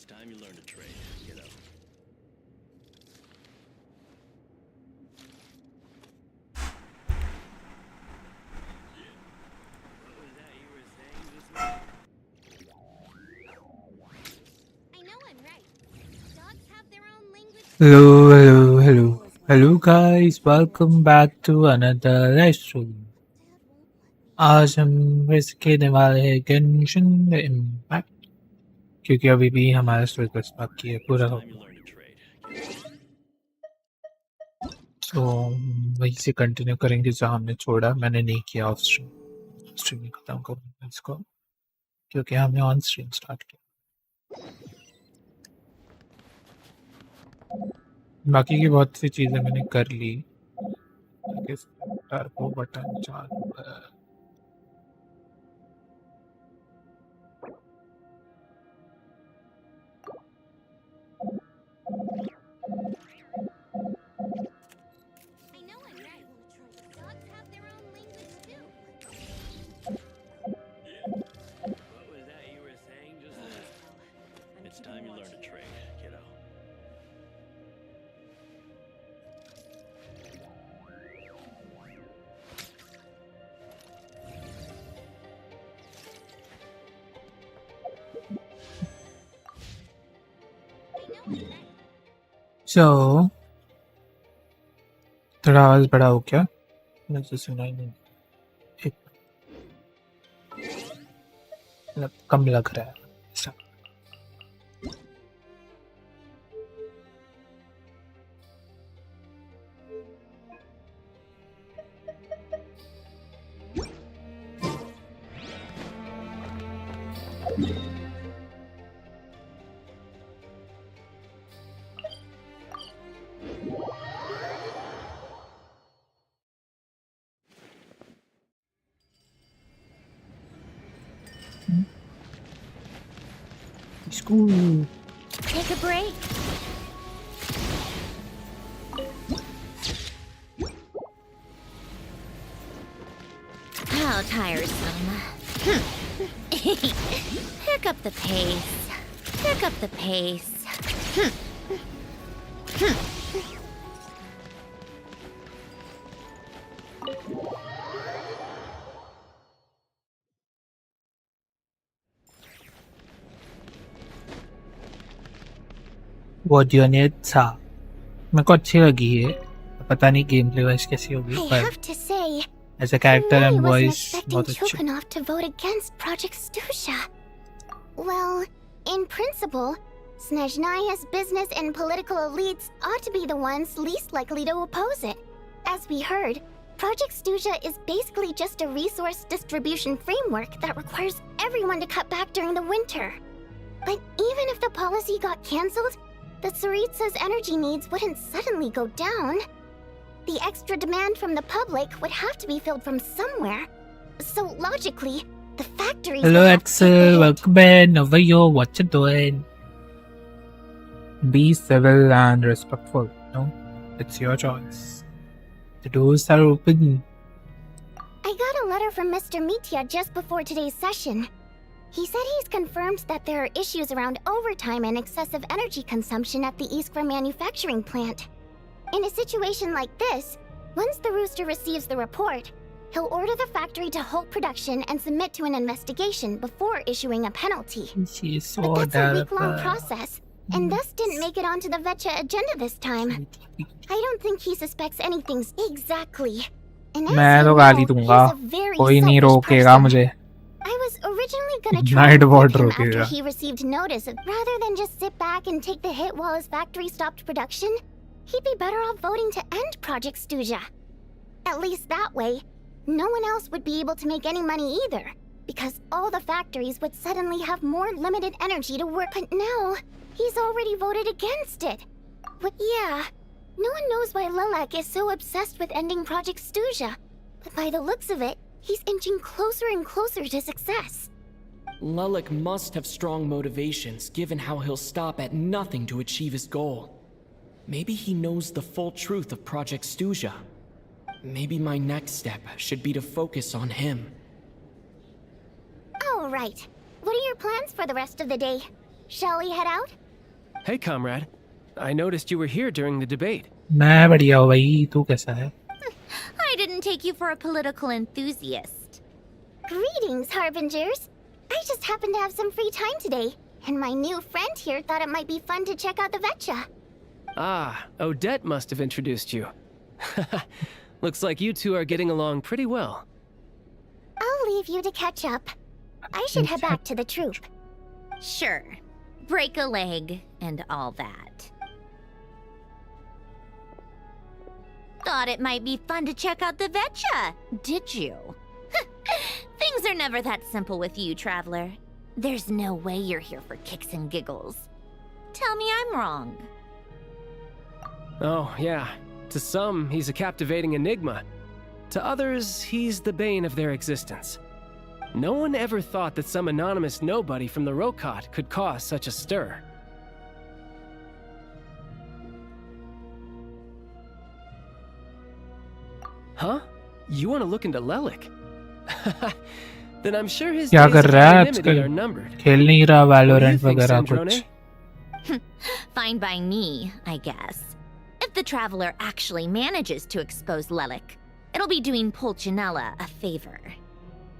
It's time you learn to trade, kiddo. What was that you were saying just now? I know I'm right. Dogs have their own language. Hello guys, welcome back to another live stream. आज हम वैसे खेलने वाले हैं Genshin Impact क्योंकि अभी भी हमारा स्टेटस बाकी है पूरा Time होगा। you learn to trade, kiddo. तो वहीं से कंटिन्यू करेंगे जहाँ हमने छोड़ा। मैंने नहीं किया ऑफ स्ट्रीम ही खत्म करूँगा इसको क्योंकि हमने ऑन स्ट्रीम स्टार्ट किया। बाकी की बहुत सी चीज़ें मैंने कर ली। टर्बो बटन चालू है। I know I'm right. Dogs have their own language too. What was that you were saying just now? It's time you learn to trade, kiddo. I know I'm right. So थोड़ा आवाज बड़ा हो क्या? मुझे सुनाई नहीं। एक मतलब कम लग रहा है ऐसा। School. Take a break. How tiresome. Pick up the pace. Pick up the pace. What do you need था? मेरे को अच्छी लगी है। पता नहीं गेम प्ले वाइज कैसी होगी I पर have to say, as a character I and wasn't voice expecting बहुत अच्छी। Chukanov to vote against Project Stusha. Well, in principle, Snezhnaya's business and political elites ought to be the ones least likely to oppose it. As we heard, Project Stusha is basically just a resource distribution framework that requires everyone to cut back during the winter. But even if the policy got cancelled, the Tsaritsa's energy needs wouldn't suddenly go down. The extra demand from the public would have to be filled from somewhere. So logically, the factories Hello would have to take the Axel, hit. welcome in. Over you, what you doing? Be civil and respectful. No, it's your choice. The doors are open. I got a letter from Mr. Mitya just before today's session. He said he's confirmed that there are issues around overtime and excessive energy consumption at the Iskra manufacturing plant. In a situation like this, once the Rooster receives the report, he'll order the factory to halt production and submit to an investigation before issuing a penalty. She is so But that's a week-long adorable. process, and thus didn't make it onto the Vetcha agenda this time. I don't think he suspects anything exactly. And as मैं you तो know, गाली दूंगा। he's a very कोई नहीं selfish रोकेगा person. मुझे। I was originally gonna try Night and board flip him after रोकेगा। he received notice, rather than just sit back and take the hit while his factory stopped production. He'd be better off voting to end Project Stuja. At least that way, no one else would be able to make any money either, because all the factories would suddenly have more limited energy to work. But now, he's already voted against it. But yeah, no one knows why Lilac is so obsessed with ending Project Stuja. But by the looks of it, he's inching closer and closer to success. Lelik must have strong motivations, given how he'll stop at nothing to achieve his goal. Maybe he knows the full truth of Project Stuja. Maybe my next step should be to focus on him. All right. What are your plans for the rest of the day? Shall we head out? Hey, comrade. I noticed you were here during the debate. मैं बढ़िया हूँ भाई, तू कैसा है? I didn't take you for a political enthusiast. Greetings, Harbingers. I just happened to have some free time today, and my new friend here thought it might be fun to check out the Vetcha. Ah, Odette must have introduced you. Looks like you two are getting along pretty well. I'll leave you to catch up. I should head back to the troop. Sure. Break a leg and all that. Thought it might be fun to check out the Vetcha, did you? Things are never that simple with you, Traveler. There's no way you're here for kicks and giggles. Tell me I'm wrong. Oh, yeah. To some, he's a captivating enigma. To others, he's the bane of their existence. No one ever thought that some anonymous nobody from the Rokot could cause such a stir. Huh? You want to look into Lelik? Then I'm sure his क्या days कर of रहा है anonymity आजकल? are numbered. खेल नहीं रहा What do you Valorant think, वगैरह Sandrone? कुछ? Fine by me, I guess. If the Traveler actually manages to expose Lelik, it'll be doing Pulcinella a favor.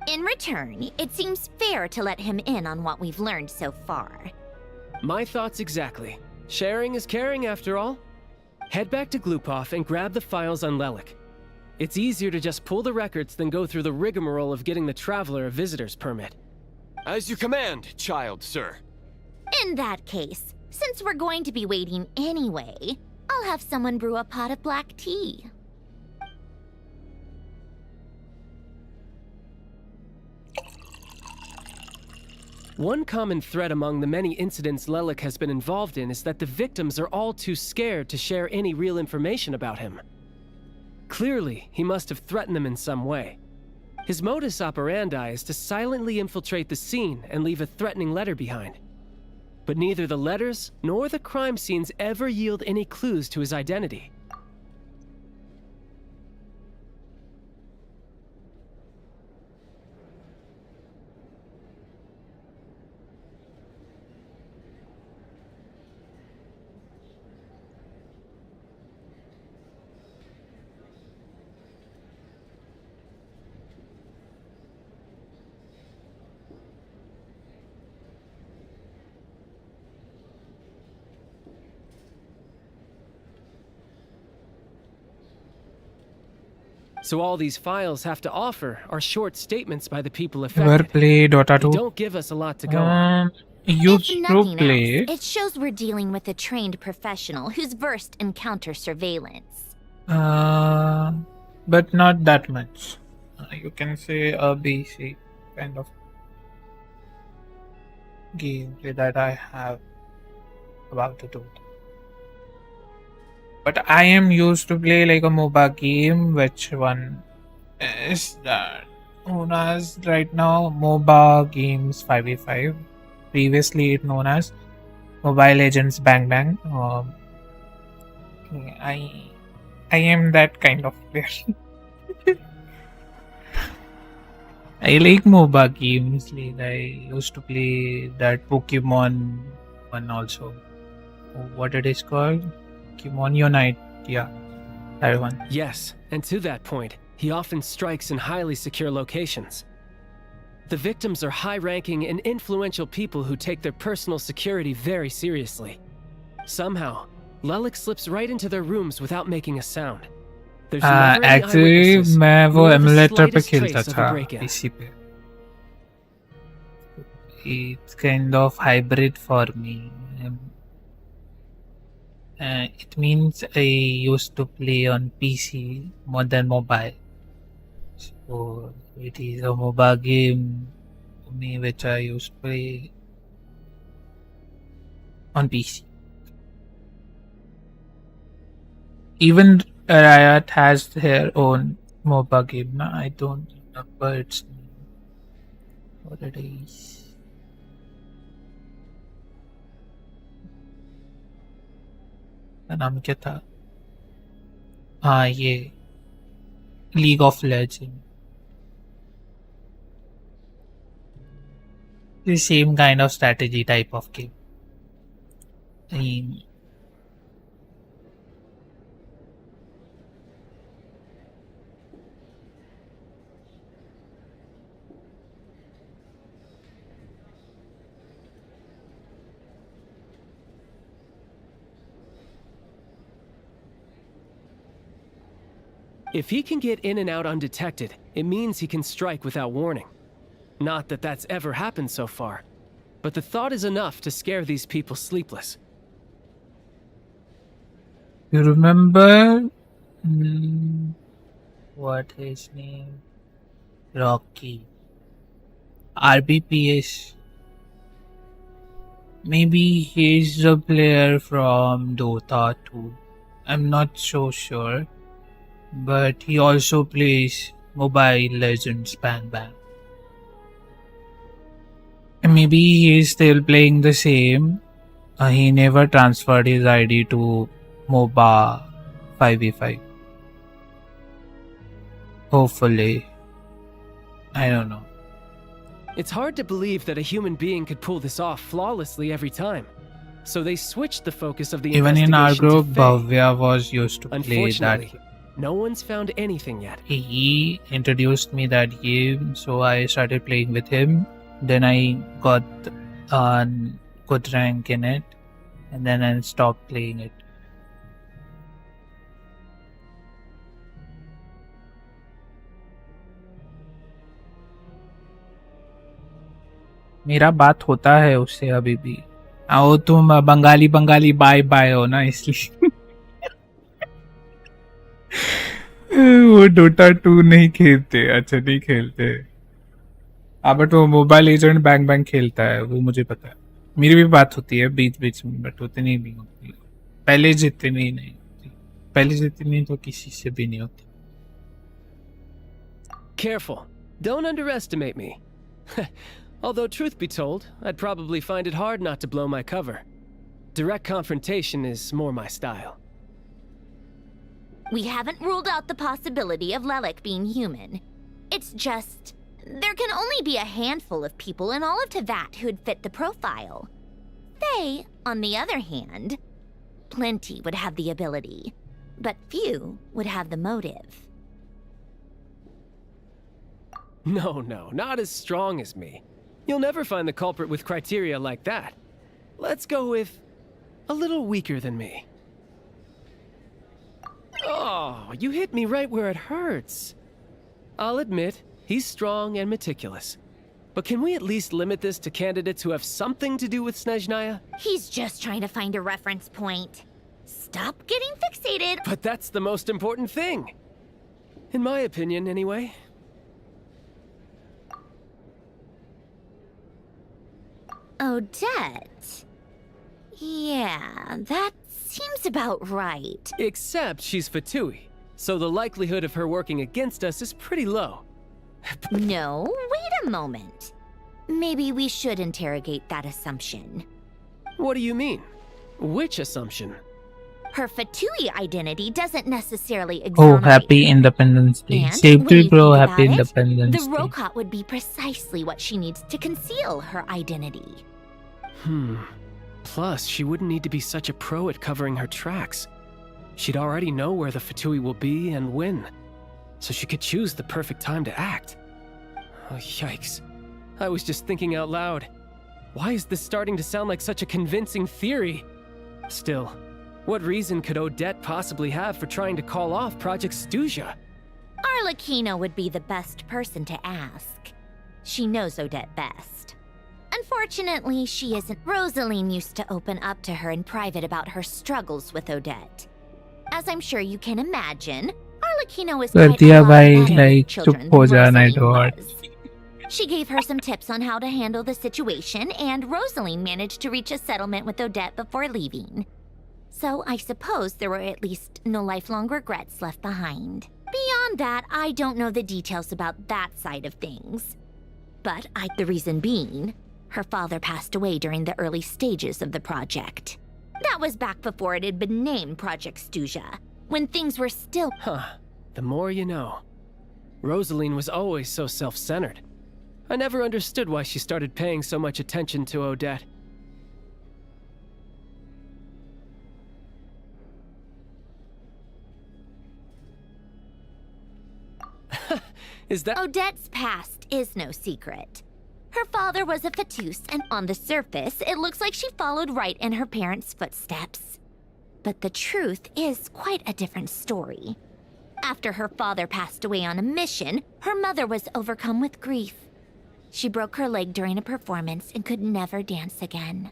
In return, it seems fair to let him in on what we've learned so far. My thoughts exactly. Sharing is caring, after all. Head back to Glupov and grab the files on Lelik. It's easier to just pull the records than go through the rigmarole of getting the Traveler a visitor's permit. As you command, child, sir. In that case, since we're going to be waiting anyway, I'll have someone brew a pot of black tea. One common thread among the many incidents Lelik has been involved in is that the victims are all too scared to share any real information about him. Clearly, he must have threatened them in some way. His modus operandi is to silently infiltrate the scene and leave a threatening letter behind. But neither the letters nor the crime scenes ever yield any clues to his identity. So all these files have to offer are short statements by the people Ever affected. play Dota They 2? don't give us a lot to go on. Used If to nothing play. else, it shows we're dealing with a trained professional who's versed in counter surveillance. But not that much. You can say a basic kind of gameplay that I have about the Dota. But I am used to play like a MOBA game, which one is that known as right now MOBA Games 5v5. Previously it known as Mobile Legends Bang Bang. I am that kind of player. I like MOBA games. Like I used to play that Pokemon one also. What it is called? Pokemon Unite. Yeah, that one. Yes, and to that point, he often strikes in highly secure locations. The victims are high-ranking and influential people who take their personal security very seriously. Somehow, Lelik slips right into their rooms without making a sound. There's never any Actually eyewitnesses, मैं वो nor the emulator पे slightest खेलता trace of a था break-in. PC पे. It's kind of hybrid for me. It means I used to play on PC more than mobile. So it is a mobile game for me which I used to play on PC. Even Riot has their own MOBA game. No, I don't remember its name. What it is. का नाम क्या था? हाँ ये League of Legends. The same kind of strategy type of game. I mean, If he can get in and out undetected, it means he can strike without warning. Not that that's ever happened so far, but the thought is enough to scare these people sleepless. you remember what his name? Rocky. RBPS. Maybe he's the player from Dota 2. I'm not so sure. But he also plays Mobile Legends Bang Bang. And maybe he is still playing the same. He never transferred his ID to MOBA 5v5. Hopefully. I don't know. It's hard to believe that a human being could pull this off flawlessly every time. So they switched the focus of the Even in our investigation group, to Faye. Bhavya was used to play that. Unfortunately, no one's found anything yet. He introduced me that game, so I started playing with him. Then I got a good rank in it, and then I stopped playing it. मेरा बात होता है उससे अभी भी। आओ तुम Bengali Bengali bye bye हो ना इसलिए। वो डोटा 2 नहीं खेलते। अच्छा नहीं खेलते। बट वो मोबाइल एजेंट बैंग बैंग खेलता है, वो मुझे पता है। मेरी भी बात होती है बीच बीच में, बट उतनी नहीं होती। पहले जितनी नहीं होती। पहले जितनी तो किसी से भी नहीं होती। Careful. Don't underestimate me. Although truth be told, I'd probably find it hard not to blow my cover. Direct confrontation is more my style. We haven't ruled out the possibility of Lelik being human. It's just... there can only be a handful of people in all of Teyvat who'd fit the profile. They, on the other hand, plenty would have the ability, but few would have the motive. No, not as strong as me. You'll never find the culprit with criteria like that. Let's go with a little weaker than me. Oh, you hit me right where it hurts. I'll admit, he's strong and meticulous. But can we at least limit this to candidates who have something to do with Snezhnaya? He's just trying to find a reference point. Stop getting fixated. But that's the most important thing. In my opinion, anyway. Odette. Yeah, that seems about right. Except she's Fatui, so the likelihood of her working against us is pretty low. No, wait a moment. Maybe we should interrogate that assumption. What do you mean? Which assumption? Her Fatui identity doesn't necessarily Oh, exonerate happy her. Independence Day. And Safety when you bro, think happy about it, Independence the Day. Rokot would be precisely what she needs to conceal her identity. Plus, she wouldn't need to be such a pro at covering her tracks. She'd already know where the Fatui will be and when, so she could choose the perfect time to act. Oh, yikes. I was just thinking out loud. Why is this starting to sound like such a convincing theory? Still, what reason could Odette possibly have for trying to call off Project Stuja? Arlecchino would be the best person to ask. She knows Odette best. Unfortunately, she isn't. Rosaline used to open up to her in private about her struggles with Odette. As I'm sure you can imagine, Arlecchino is कर quite दिया a lot भाई, better with like, children चुप हो than जाना Rosaline dot. was. She gave her some tips on how to handle the situation, and Rosaline managed to reach a settlement with Odette before leaving. So I suppose there were at least no lifelong regrets left behind. Beyond that, I don't know the details about that side of things. But the reason being, her father passed away during the early stages of the project. That was back before it had been named Project Stuja, when things were still... The more you know. Rosaline was always so self-centered. I never understood why she started paying so much attention to Odette. Is that— Odette's past is no secret. Her father was a fetus, and on the surface, it looks like she followed right in her parents' footsteps. But the truth is quite a different story. After her father passed away on a mission, her mother was overcome with grief. She broke her leg during a performance and could never dance again.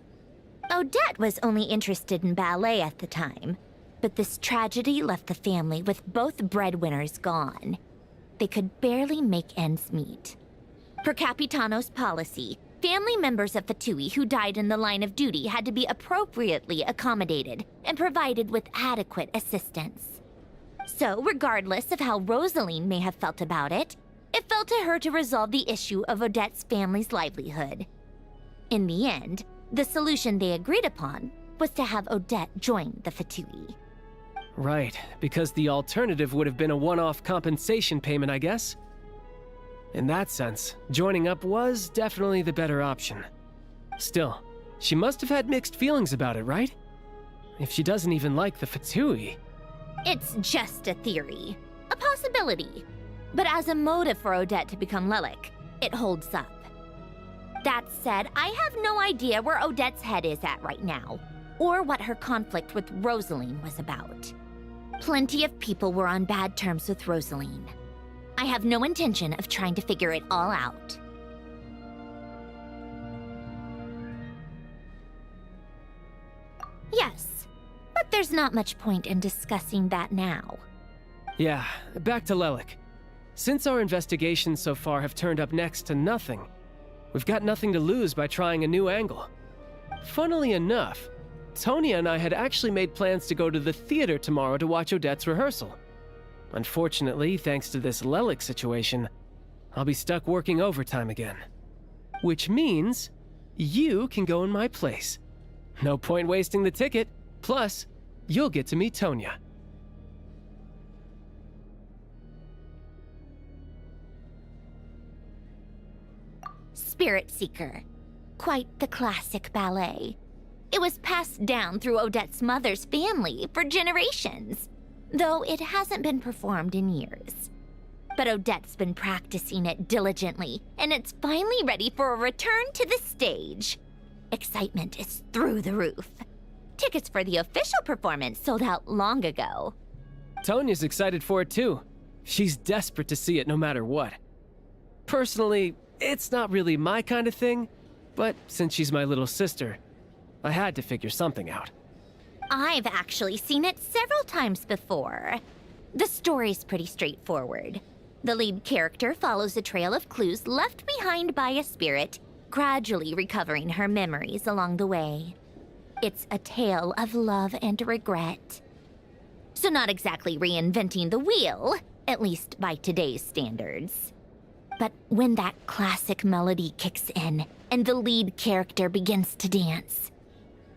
Odette was only interested in ballet at the time, but this tragedy left the family with both breadwinners gone. They could barely make ends meet. Per Capitano's policy, family members of Fatui who died in the line of duty had to be appropriately accommodated and provided with adequate assistance. So, regardless of how Rosaline may have felt about it, it fell to her to resolve the issue of Odette's family's livelihood. In the end, the solution they agreed upon was to have Odette join the Fatui. Right, because the alternative would have been a one-off compensation payment, I guess? In that sense, joining up was definitely the better option. Still, she must have had mixed feelings about it, right? If she doesn't even like the Fatui. It's just a theory, a possibility. But as a motive for Odette to become Lelik, it holds up. That said, I have no idea where Odette's head is at right now, or what her conflict with Rosaline was about. Plenty of people were on bad terms with Rosaline. I have no intention of trying to figure it all out. Yes, but there's not much point in discussing that now. Yeah, back to Lelik. Since our investigations so far have turned up next to nothing, we've got nothing to lose by trying a new angle. Funnily enough, Tonya and I had actually made plans to go to the theater tomorrow to watch Odette's rehearsal. Unfortunately, thanks to this Lelik situation, I'll be stuck working overtime again. Which means you can go in my place. No point wasting the ticket, plus you'll get to meet Tonya. Spirit Seeker. Quite the classic ballet. It was passed down through Odette's mother's family for generations, though it hasn't been performed in years. But Odette's been practicing it diligently, and it's finally ready for a return to the stage. Excitement is through the roof. Tickets for the official performance sold out long ago. Tonya's excited for it too. She's desperate to see it no matter what. Personally, it's not really my kind of thing, but since she's my little sister, I had to figure something out. I've actually seen it several times before. The story's pretty straightforward. The lead character follows a trail of clues left behind by a spirit, gradually recovering her memories along the way. It's a tale of love and regret. So not exactly reinventing the wheel, at least by today's standards. But when that classic melody kicks in and the lead character begins to dance,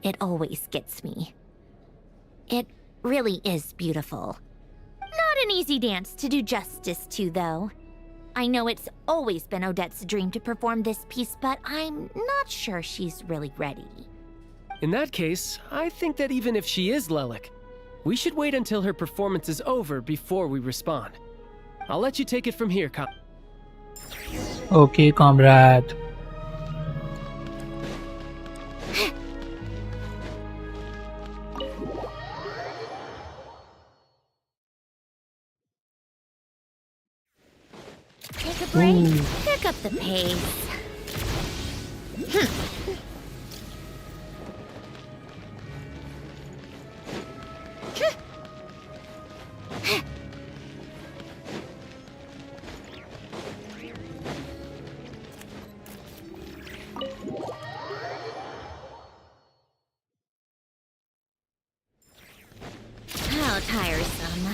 it always gets me. It really is beautiful. Not an easy dance to do justice to, though. I know it's always been Odette's dream to perform this piece, but I'm not sure she's really ready. In that case, I think that even if she is Lelik, we should wait until her performance is over before we respond. I'll let you take it from here, Okay, comrade. Take a break, Ooh. pick up the pace. How tiresome.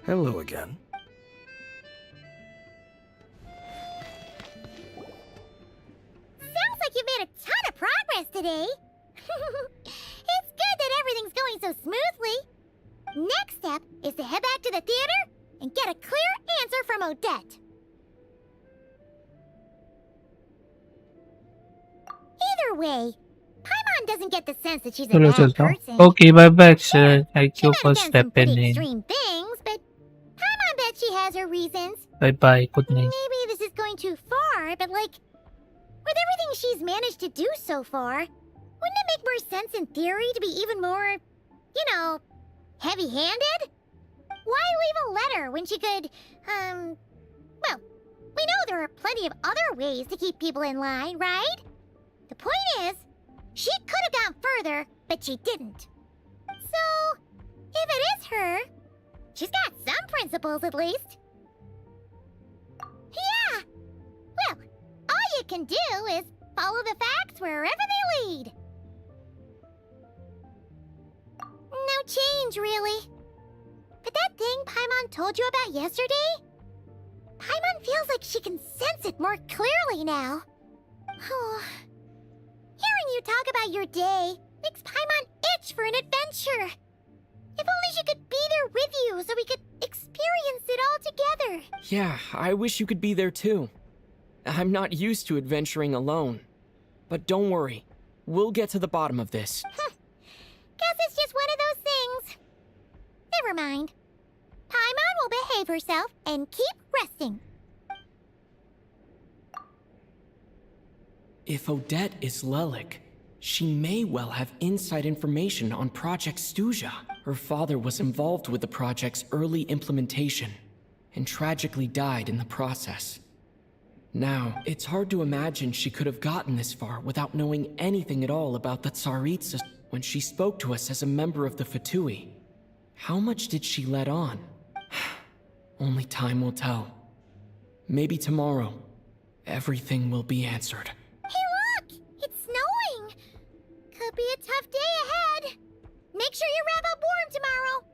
Hello again. Sounds like you made a ton of progress today. It's good that everything's going so smoothly. Next step is to head back to the theater and get a clear answer from Odette. Either way, Paimon doesn't get the sense that she's a चलो bad चलता हूँ. person. Okay, bye bye, sir. Thank She you might for have done some stepping pretty in. extreme things, other reasons. Bye-bye. Good night. Maybe this is going too far, but like, with everything she's managed to do so far, wouldn't it make more sense in theory to be even more, you know, heavy-handed? Why leave a letter when she could, well, we know there are plenty of other ways to keep people in line, right? The point is, she could have gone further, but she didn't. So, if it is her, she's got some principles at least. Yeah! Well, all you can do is follow the facts wherever they lead. No change, really. But that thing Paimon told you about yesterday? Paimon feels like she can sense it more clearly now. Hearing you talk about your day makes Paimon itch for an adventure. If only she could be there with you so we could experience it all together. Yeah, I wish you could be there too. I'm not used to adventuring alone. But don't worry, we'll get to the bottom of this. Guess it's just one of those things. Never mind. Paimon will behave herself and keep resting. If Odette is Lelik, she may well have inside information on Project Stuja. Her father was involved with the project's early implementation, and tragically died in the process. Now, it's hard to imagine she could have gotten this far without knowing anything at all about the Tsaritsa when she spoke to us as a member of the Fatui. How much did she let on? Only time will tell. Maybe tomorrow, everything will be answered. Hey look! It's snowing! Could be a tough day ahead. Make sure you wrap up warm tomorrow.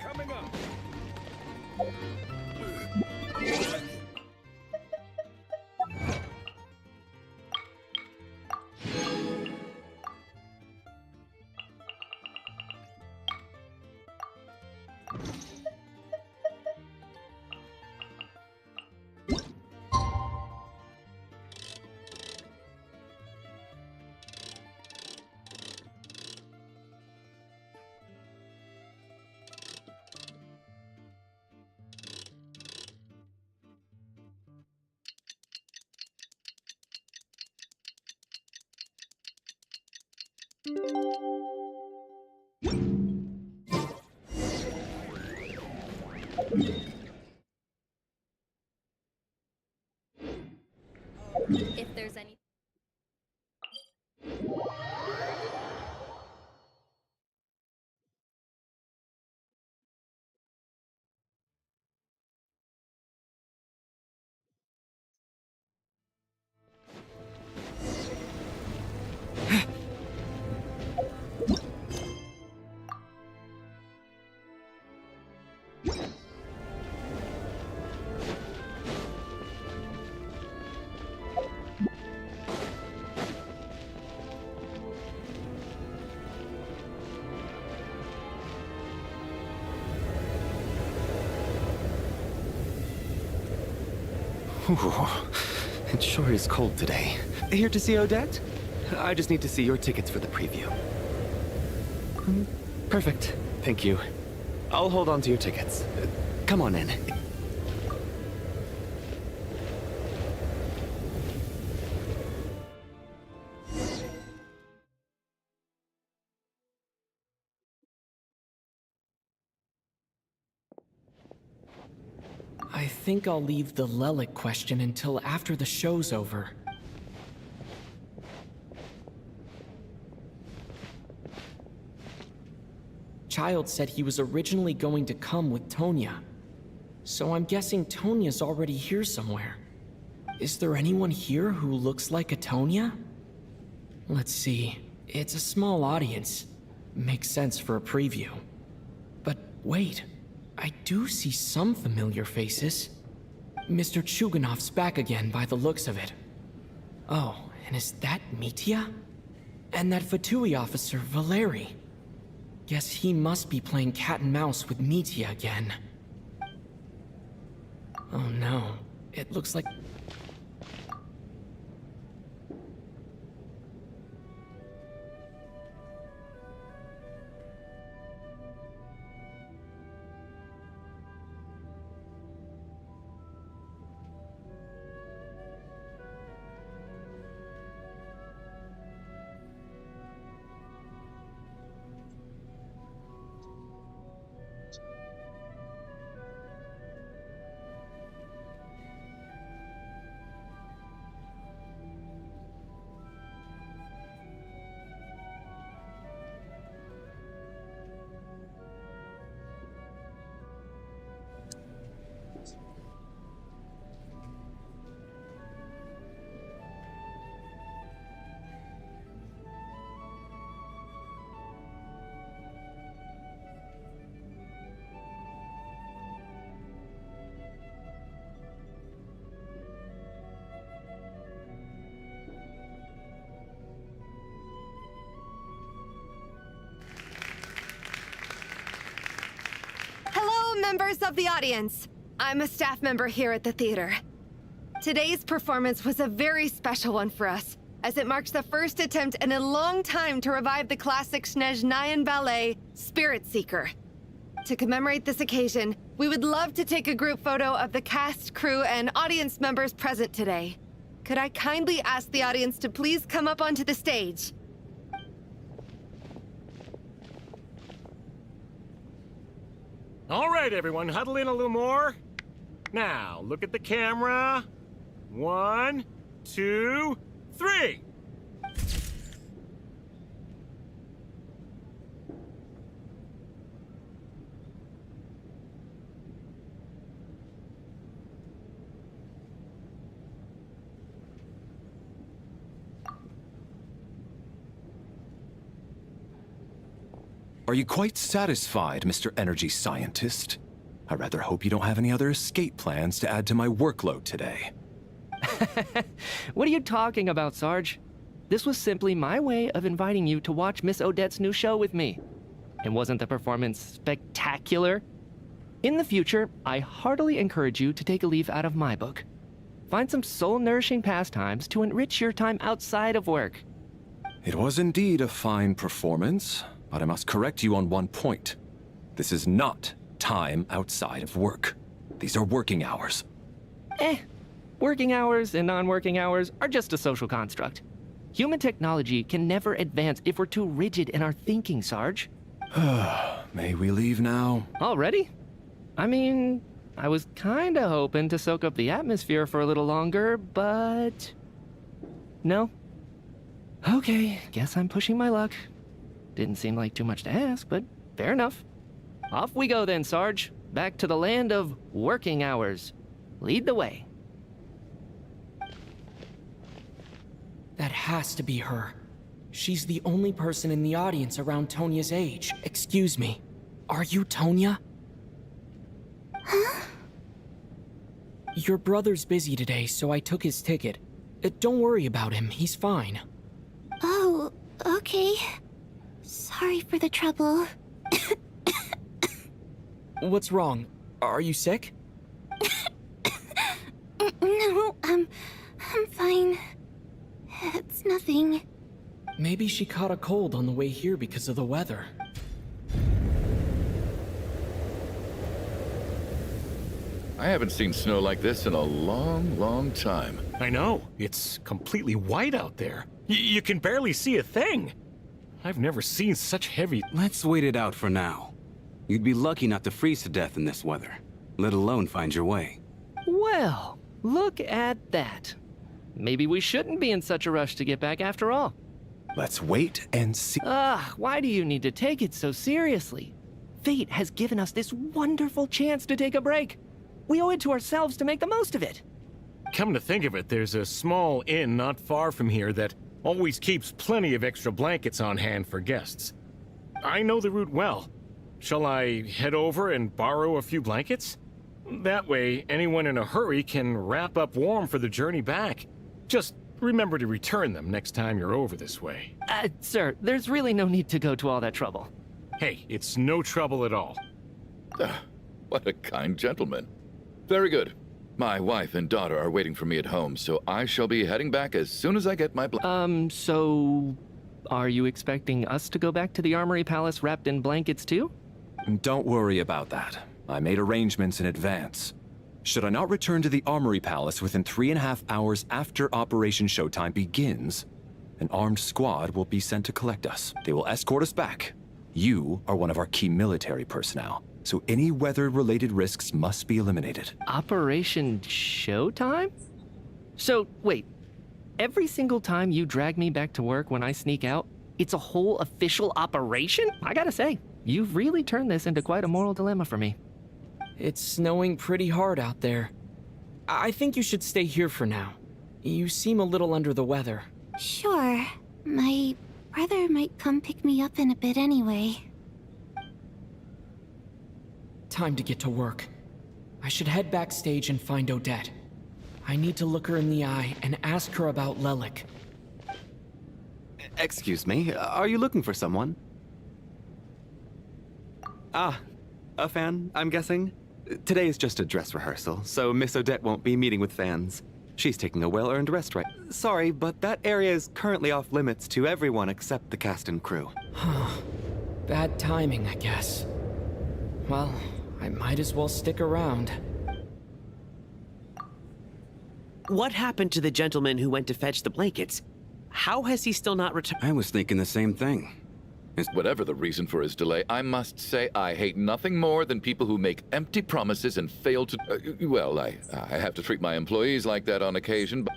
Coming up. If there's any... Ooh, it sure is cold today. Here to see Odette? I just need to see your tickets for the preview. Perfect. Thank you. I'll hold on to your tickets. Come on in. I think I'll leave the Lelik question until after the show's over. Child said he was originally going to come with Tonya. So I'm guessing Tonya's already here somewhere. Is there anyone here who looks like a Tonya? Let's see. It's a small audience. Makes sense for a preview. But wait, I do see some familiar faces. Mr. Chuganov's back again by the looks of it. Oh, and is that Mitya? And that Fatui officer, Valeri. Guess he must be playing cat and mouse with Mitya again. Oh no, it looks like... Members of the audience, I'm a staff member here at the theater. Today's performance was a very special one for us, as it marks the first attempt in a long time to revive the classic Snezhnayan ballet, Spirit Seeker. To commemorate this occasion, we would love to take a group photo of the cast, crew, and audience members present today. Could I kindly ask the audience to please come up onto the stage? All right, everyone, huddle in a little more. Now, look at the camera. 1, 2, 3. Are you quite satisfied, Mr. Energy Scientist? I rather hope you don't have any other escape plans to add to my workload today. What are you talking about, Sarge? This was simply my way of inviting you to watch Miss Odette's new show with me. And wasn't the performance spectacular? In the future, I heartily encourage you to take a leaf out of my book. Find some soul-nourishing pastimes to enrich your time outside of work. It was indeed a fine performance. But I must correct you on one point. This is not time outside of work. These are working hours. Working hours and non-working hours are just a social construct. Human technology can never advance if we're too rigid in our thinking, Sarge. May we leave now? Already? I mean, I was kinda hoping to soak up the atmosphere for a little longer, but... No? Okay, guess I'm pushing my luck. Didn't seem like too much to ask, but fair enough. Off we go then, Sarge. Back to the land of working hours. Lead the way. That has to be her. She's the only person in the audience around Tonya's age. Excuse me. Are you Tonya? Huh? Your brother's busy today, so I took his ticket. Don't worry about him, he's fine. Oh, okay. Sorry for the trouble. What's wrong? Are you sick? No, I'm fine. It's nothing. Maybe she caught a cold on the way here because of the weather. I haven't seen snow like this in a long, long time. I know. It's completely white out there. You can barely see a thing. I've never seen such heavy... Let's wait it out for now. You'd be lucky not to freeze to death in this weather, let alone find your way. Well, look at that. Maybe we shouldn't be in such a rush to get back after all. Let's wait and see. Why do you need to take it so seriously? Fate has given us this wonderful chance to take a break. We owe it to ourselves to make the most of it. Come to think of it, there's a small inn not far from here that, always keeps plenty of extra blankets on hand for guests. I know the route well. Shall I head over and borrow a few blankets? That way, anyone in a hurry can wrap up warm for the journey back. Just remember to return them next time you're over this way. Sir, there's really no need to go to all that trouble. Hey, it's no trouble at all. What a kind gentleman. Very good. My wife and daughter are waiting for me at home, so I shall be heading back as soon as I get my So... are you expecting us to go back to the Armory Palace wrapped in blankets too? Don't worry about that. I made arrangements in advance. Should I not return to the Armory Palace within 3.5 hours after Operation Showtime begins, an armed squad will be sent to collect us. They will escort us back. You are one of our key military personnel, so any weather-related risks must be eliminated. Operation Showtime? So, wait. Every single time you drag me back to work when I sneak out, it's a whole official operation? I gotta say, you've really turned this into quite a moral dilemma for me. It's snowing pretty hard out there. I think you should stay here for now. You seem a little under the weather. Sure. My brother might come pick me up in a bit anyway. Time to get to work. I should head backstage and find Odette. I need to look her in the eye and ask her about Lelik. Excuse me, are you looking for someone? Ah, a fan, I'm guessing? Today is just a dress rehearsal, so Miss Odette won't be meeting with fans. She's taking a well-earned rest right. Sorry, but that area is currently off limits to everyone except the cast and crew. Bad timing, I guess. Well, I might as well stick around. What happened to the gentleman who went to fetch the blankets? How has he still not returned? I was thinking the same thing. Whatever the reason for his delay, I must say I hate nothing more than people who make empty promises and fail to... well, I have to treat my employees like that on occasion, but...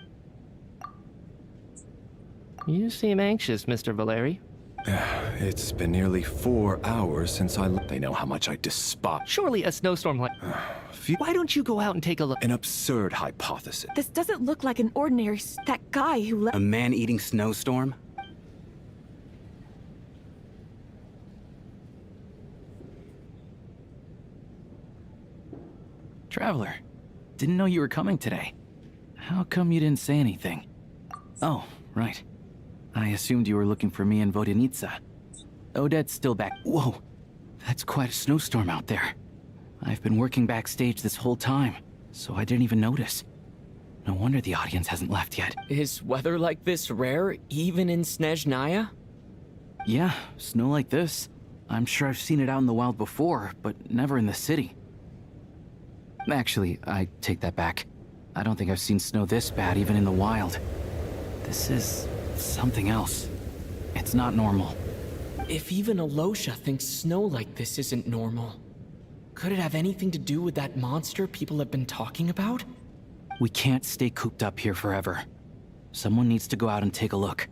You seem anxious, Mr. Valeri. It's been nearly 4 hours since They know how much I despise... Surely a snowstorm like... Why don't you go out and take a look? An absurd hypothesis. This doesn't look like an ordinary... That guy who left... A man-eating snowstorm? Traveler, didn't know you were coming today. How come you didn't say anything? Oh, right. I assumed you were looking for me in Vodenitsa. Odette's still back. Whoa, that's quite a snowstorm out there. I've been working backstage this whole time, so I didn't even notice. No wonder the audience hasn't left yet. Is weather like this rare, even in Snezhnaya? Yeah, snow like this. I'm sure I've seen it out in the wild before, but never in the city. Actually, I take that back. I don't think I've seen snow this bad even in the wild. This is something else. It's not normal. If even Alosha thinks snow like this isn't normal, could it have anything to do with that monster people have been talking about? We can't stay cooped up here forever. Someone needs to go out and take a look.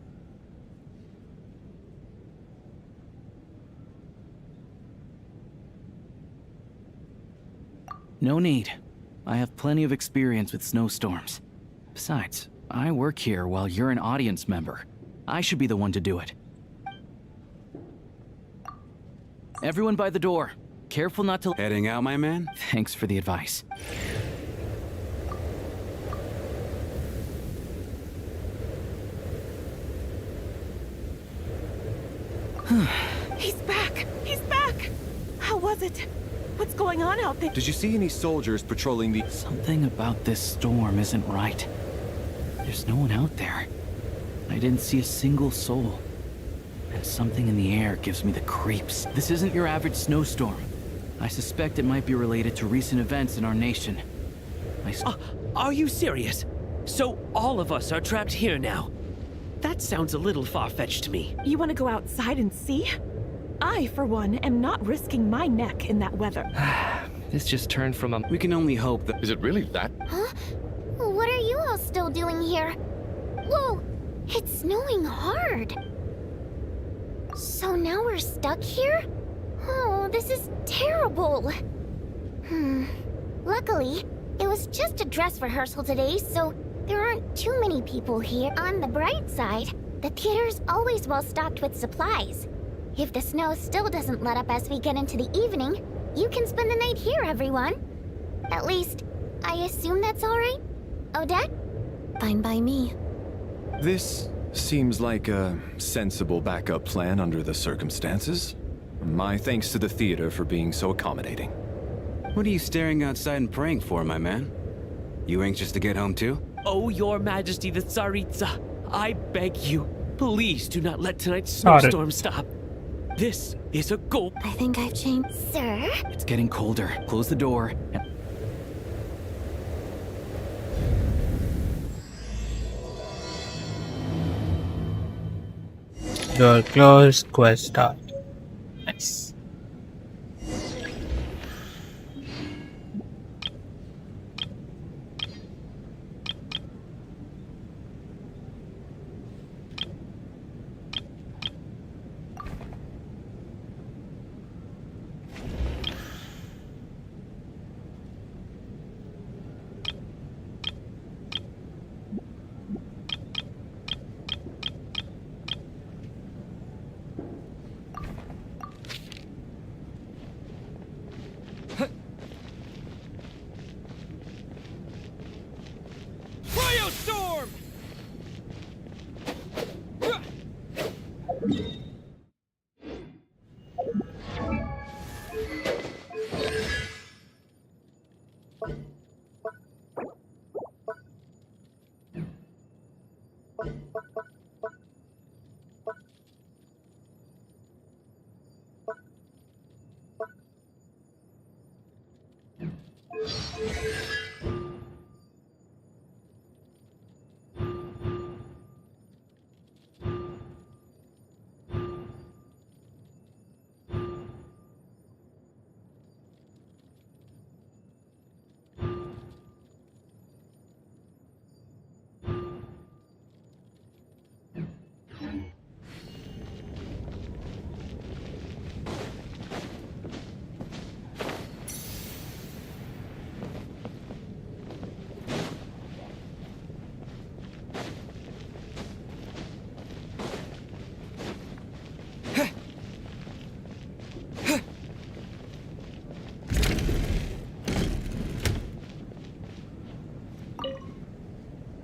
No need. I have plenty of experience with snowstorms. Besides, I work here while you're an audience member. I should be the one to do it. Everyone by the door. Careful not to... Heading out, my man? Thanks for the advice. He's back! He's back! How was it? What's going on out there? Did you see any soldiers patrolling the... Something about this storm isn't right. There's no one out there. I didn't see a single soul. And something in the air gives me the creeps. This isn't your average snowstorm. I suspect it might be related to recent events in our nation. Are you serious? So all of us are trapped here now? That sounds a little far-fetched to me. You want to go outside and see? I, for one, am not risking my neck in that weather. This just turned from a... We can only hope that... Is it really that? Huh? What are you all still doing here? Whoa! It's snowing hard! So now we're stuck here? Oh, this is terrible! Luckily, it was just a dress rehearsal today, so there aren't too many people here. On the bright side, The theater's always well stocked with supplies. If the snow still doesn't let up as we get into the evening, you can spend the night here, everyone. At least, I assume that's alright? Odette? Fine by me. This seems like a sensible backup plan under the circumstances. My thanks to the theater for being so accommodating. What are you staring outside and praying for, my man? You anxious to get home too? Oh, Your Majesty the Tsaritsa, I beg you, please do not let tonight's Got it. snowstorm stop. This is a goal. I think I've changed. Sir? It's getting colder. Close the door. Door closed, quest start. Nice. Cryostorm!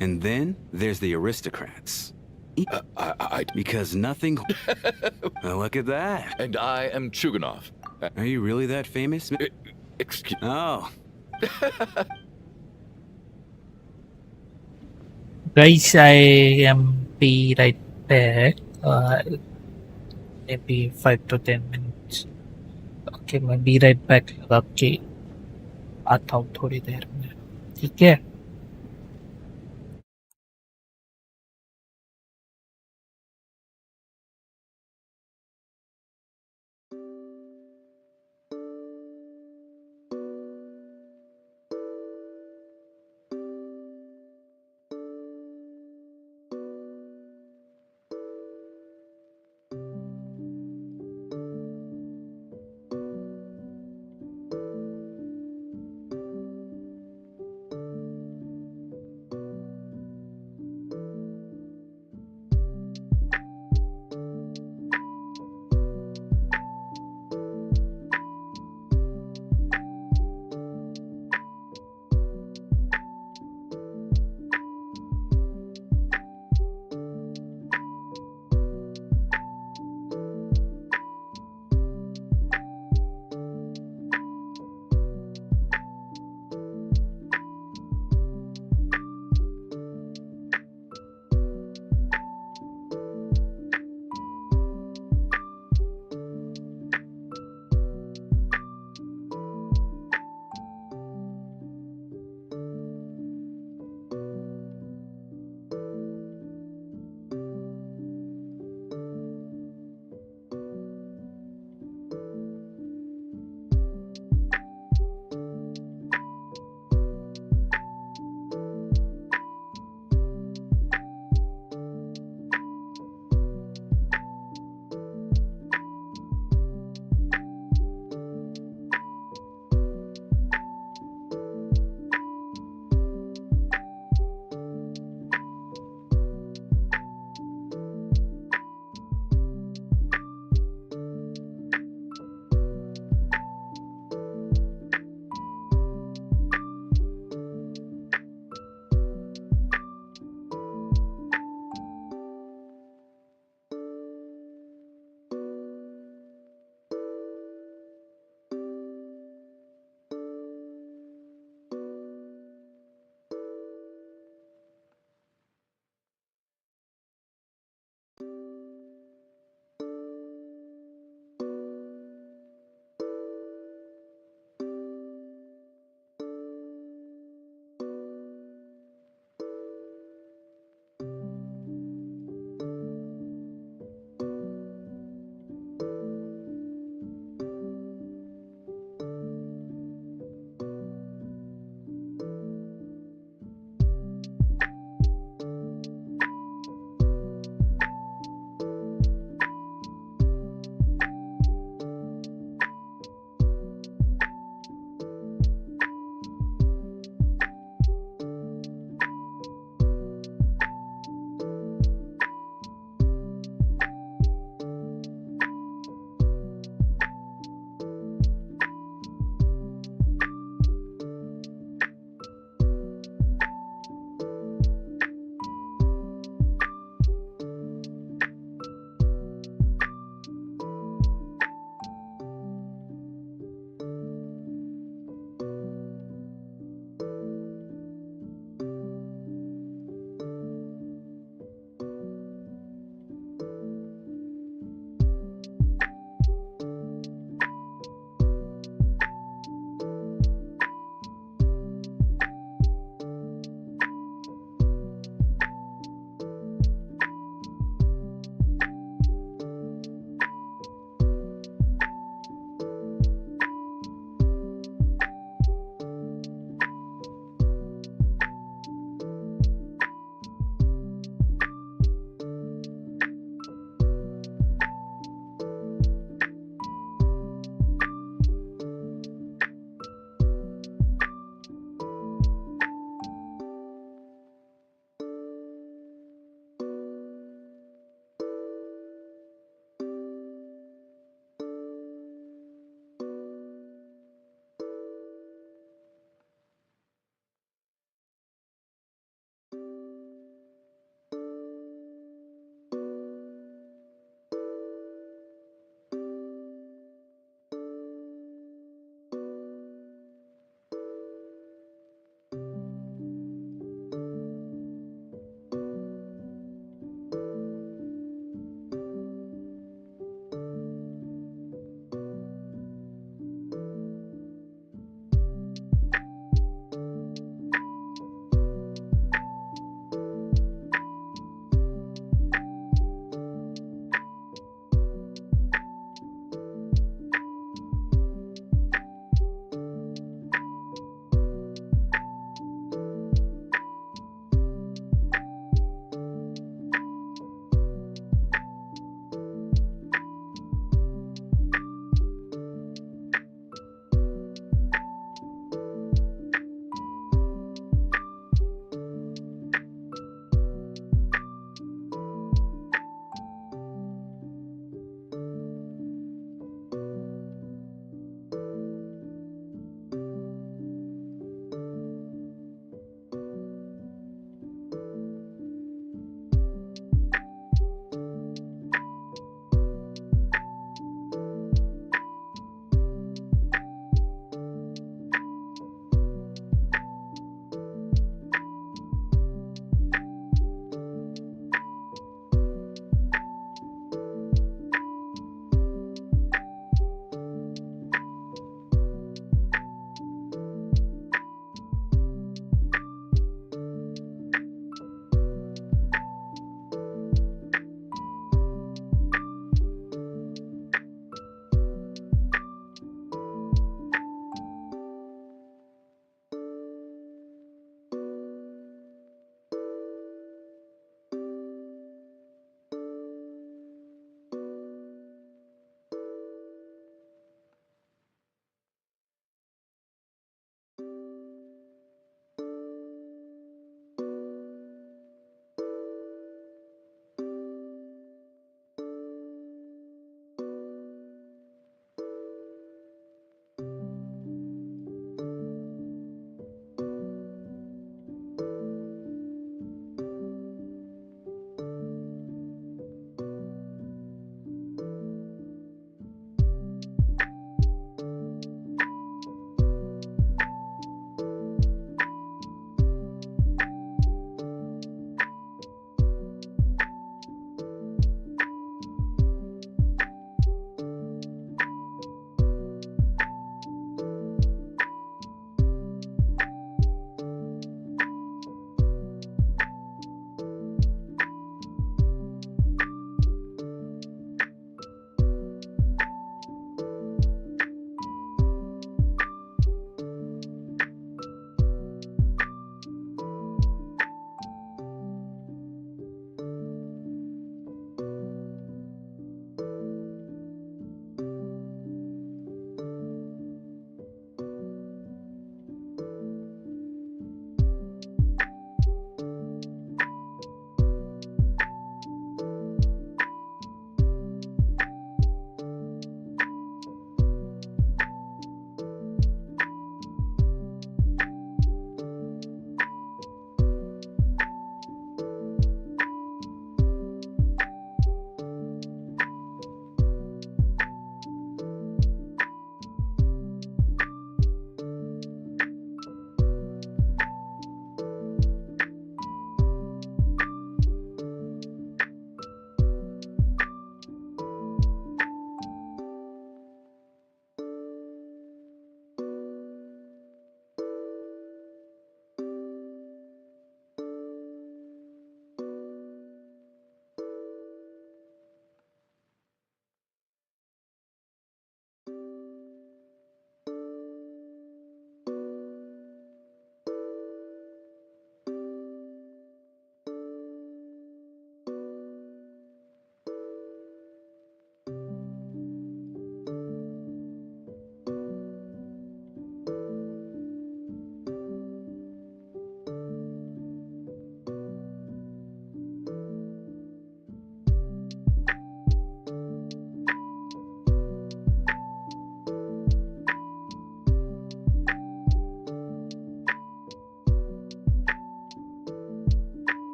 And then there's the aristocrats. Because nothing... Well, look at that. And I am Chuganov. Are you really that famous? Excuse... Oh. Guys, I am be right back. Maybe 5 to 10 minutes. Okay, मैं be right back लगा के आता हूँ थोड़ी देर में. ठीक है?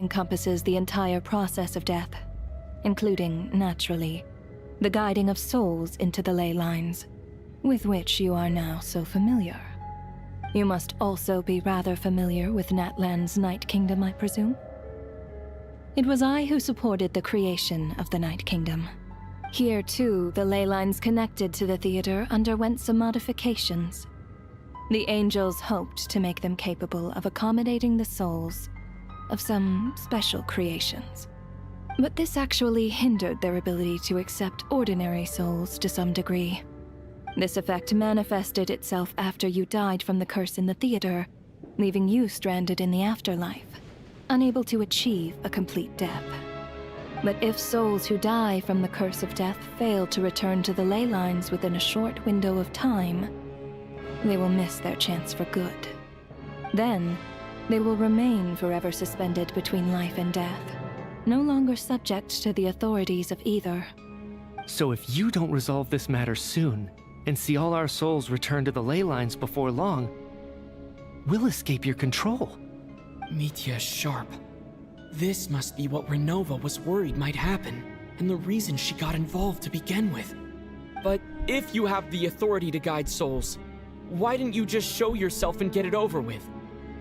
encompasses the entire process of death, including, naturally, the guiding of souls into the ley lines, with which you are now so familiar. You must also be rather familiar with Natlan's Night Kingdom, I presume? It was I who supported the creation of the Night Kingdom. Here, too, the ley lines connected to the theater underwent some modifications. The angels hoped to make them capable of accommodating the souls of some special creations. But this actually hindered their ability to accept ordinary souls to some degree. This effect manifested itself after you died from the curse in the theater, leaving you stranded in the afterlife, unable to achieve a complete death. But if souls who die from the curse of death fail to return to the ley lines within a short window of time, they will miss their chance for good. Then, they will remain forever suspended between life and death, no longer subject to the authorities of either. So if you don't resolve this matter soon, and see all our souls return to the ley lines before long, we'll escape your control. Mitya is sharp. This must be what Renova was worried might happen, and the reason she got involved to begin with. But if you have the authority to guide souls, why didn't you just show yourself and get it over with?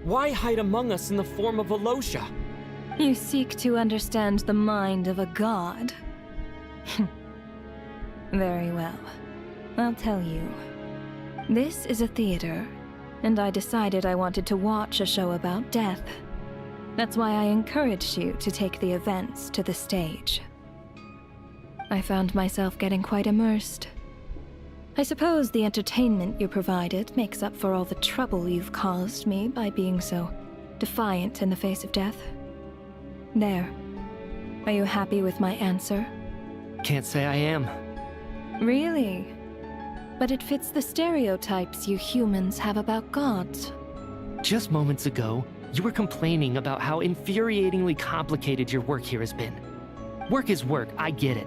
Why hide among us in the form of Alosha? You seek to understand the mind of a god? Very well. I'll tell you. This is a theater, and I decided I wanted to watch a show about death. That's why I encouraged you to take the events to the stage. I found myself getting quite immersed. I suppose the entertainment you provided makes up for all the trouble you've caused me by being so defiant in the face of death. There. Are you happy with my answer? Can't say I am. Really? But it fits the stereotypes you humans have about gods. Just moments ago, you were complaining about how infuriatingly complicated your work here has been. Work is work, I get it.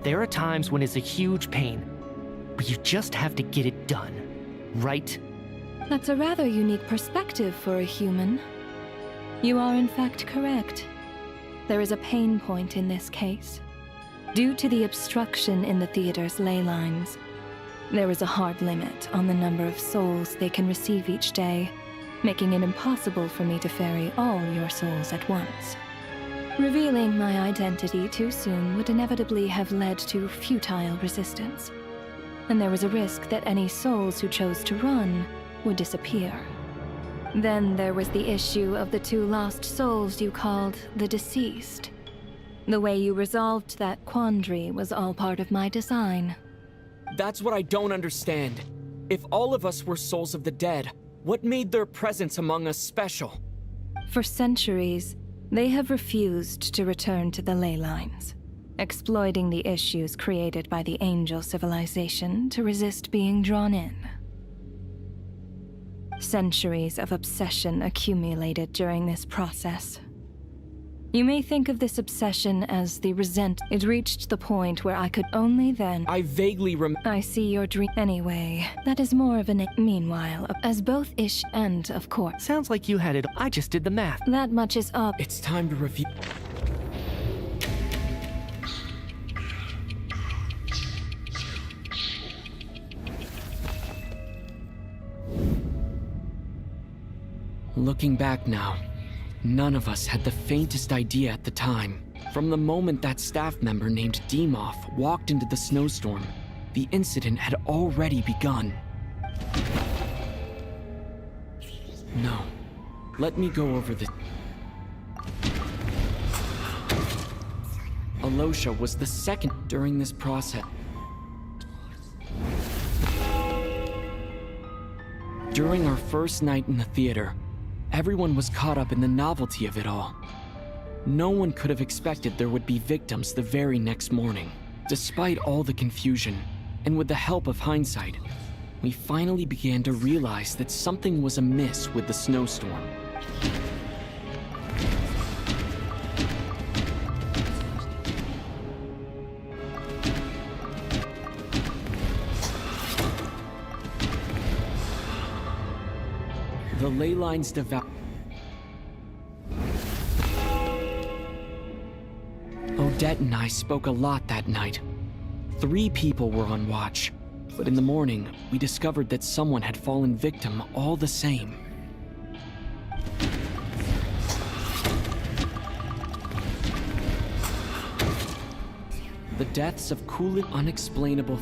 There are times when it's a huge pain, but you just have to get it done, right? That's a rather unique perspective for a human. You are in fact correct. There is a pain point in this case. Due to the obstruction in the theater's ley lines, there is a hard limit on the number of souls they can receive each day, making it impossible for me to ferry all your souls at once. Revealing my identity too soon would inevitably have led to futile resistance, and there was a risk that any souls who chose to run would disappear. Then there was the issue of the 2 lost souls you called the deceased. The way you resolved that quandary was all part of my design. That's what I don't understand. If all of us were souls of the dead, what made their presence among us special? For centuries, they have refused to return to the ley lines, exploiting the issues created by the angel civilization to resist being drawn in. Centuries of obsession accumulated during this process. You may think of this obsession as the It reached the point where I could only then... I vaguely I see your dream. Anyway, that is more of an... Meanwhile, as both ish and, of course... Sounds like you had it. I just did the math. That much is up. It's time to review... Looking back now, none of us had the faintest idea at the time. From the moment that staff member named Demoff walked into the snowstorm, the incident had already begun. No. Let me go over this. Alosha was the second during this process. During our first night in the theater, everyone was caught up in the novelty of it all. No one could have expected there would be victims the very next morning. Despite all the confusion, and with the help of hindsight, we finally began to realize that something was amiss with the snowstorm. The ley lines Odette and I spoke a lot that night. 3 people were on watch, but in the morning, we discovered that someone had fallen victim all the same. The deaths of cool, unexplainable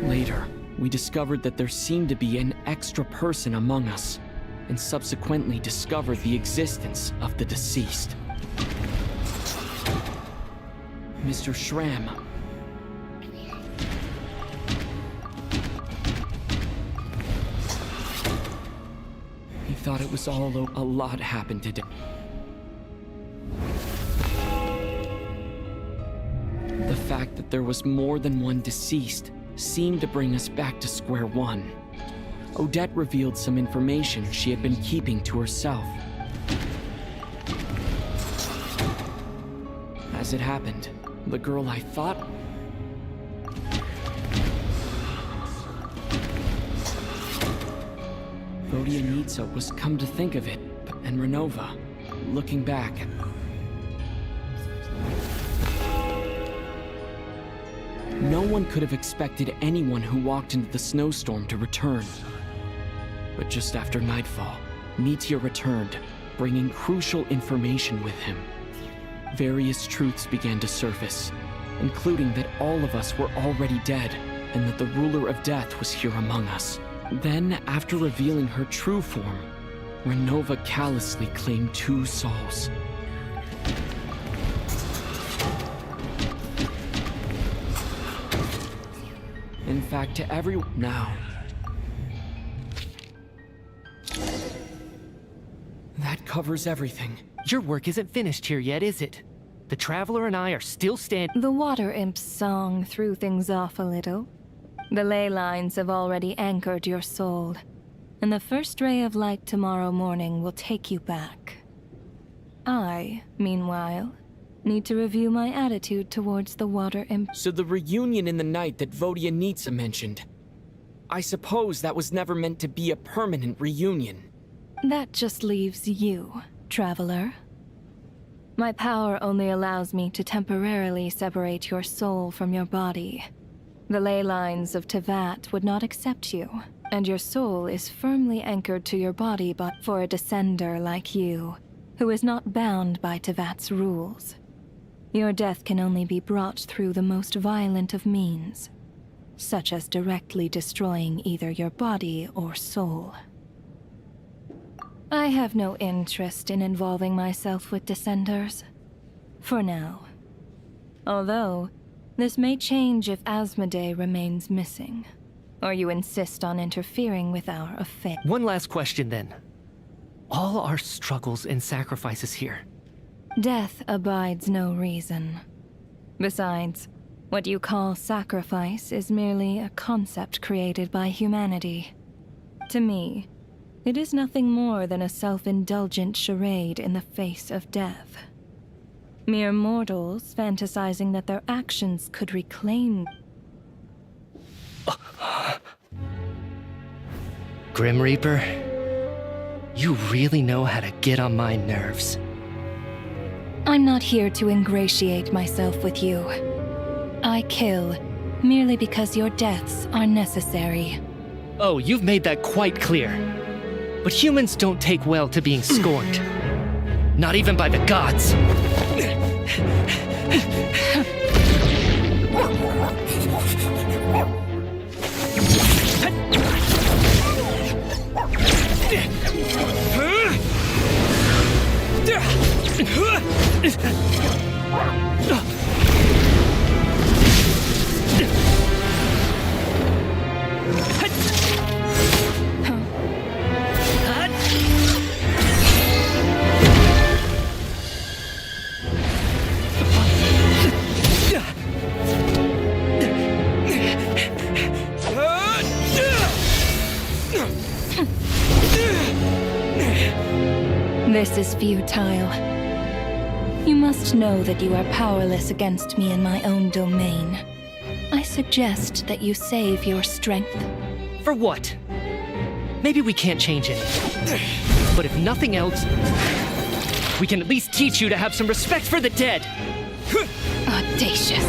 Later, we discovered that there seemed to be an extra person among us, and subsequently discovered the existence of the deceased. Mr. Schramm. He thought it was all a lot happened today. The fact that there was more than one deceased seemed to bring us back to square one. Odette revealed some information she had been keeping to herself. As it happened, the girl I thought... Vodyanitsa was, come to think of it, and Renova, looking back... No one could have expected anyone who walked into the snowstorm to return. But just after nightfall, Mitya returned, bringing crucial information with him. Various truths began to surface, including that all of us were already dead, and that the ruler of death was here among us. Then, after revealing her true form, Renova callously claimed 2 souls. In fact, to everyone now. That covers everything. Your work isn't finished here yet, is it? The Traveler and I are still standing. The Water Imp's song threw things off a little. The ley lines have already anchored your soul, and the first ray of light tomorrow morning will take you back. I, meanwhile, need to review my attitude towards the Water Imp. So the reunion in the night that Vodyanitsa mentioned, I suppose that was never meant to be a permanent reunion. That just leaves you, Traveler. My power only allows me to temporarily separate your soul from your body. The ley lines of Tevat would not accept you, and your soul is firmly anchored to your body but for a descender like you, who is not bound by Tevat's rules. Your death can only be brought through the most violent of means, such as directly destroying either your body or soul. I have no interest in involving myself with Descenders, for now. Although, this may change if Asmodee remains missing, or you insist on interfering with our affair. One last question then. All our struggles and sacrifices here. Death abides no reason. Besides, what you call sacrifice is merely a concept created by humanity. To me, it is nothing more than a self-indulgent charade in the face of death. Mere mortals fantasizing that their actions could reclaim... Grim Reaper, you really know how to get on my nerves. I'm not here to ingratiate myself with you. I kill merely because your deaths are necessary. Oh, you've made that quite clear. But humans don't take well to being scorned. Not even by the gods. This is futile. You must know that you are powerless against me in my own domain. I suggest that you save your strength. For what? Maybe we can't change it. But if nothing else, we can at least teach you to have some respect for the dead. Audacious.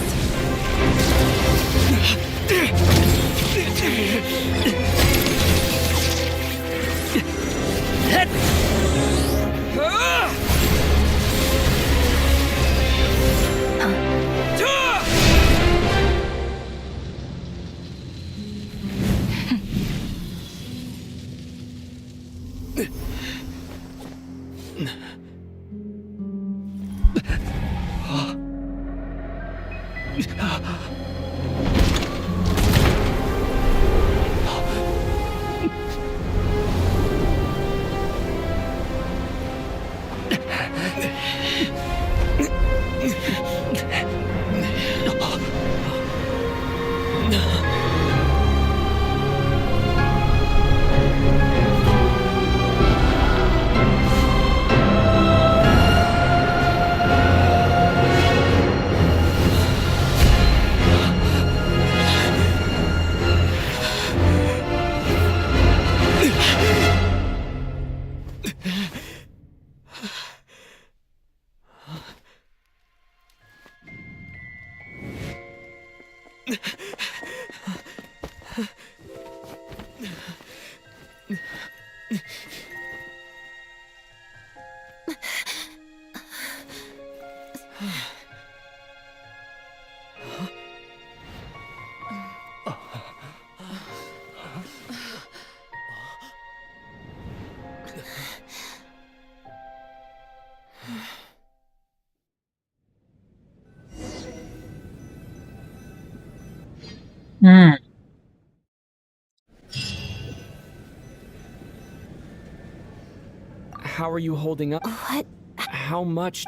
How are you holding up? What? How much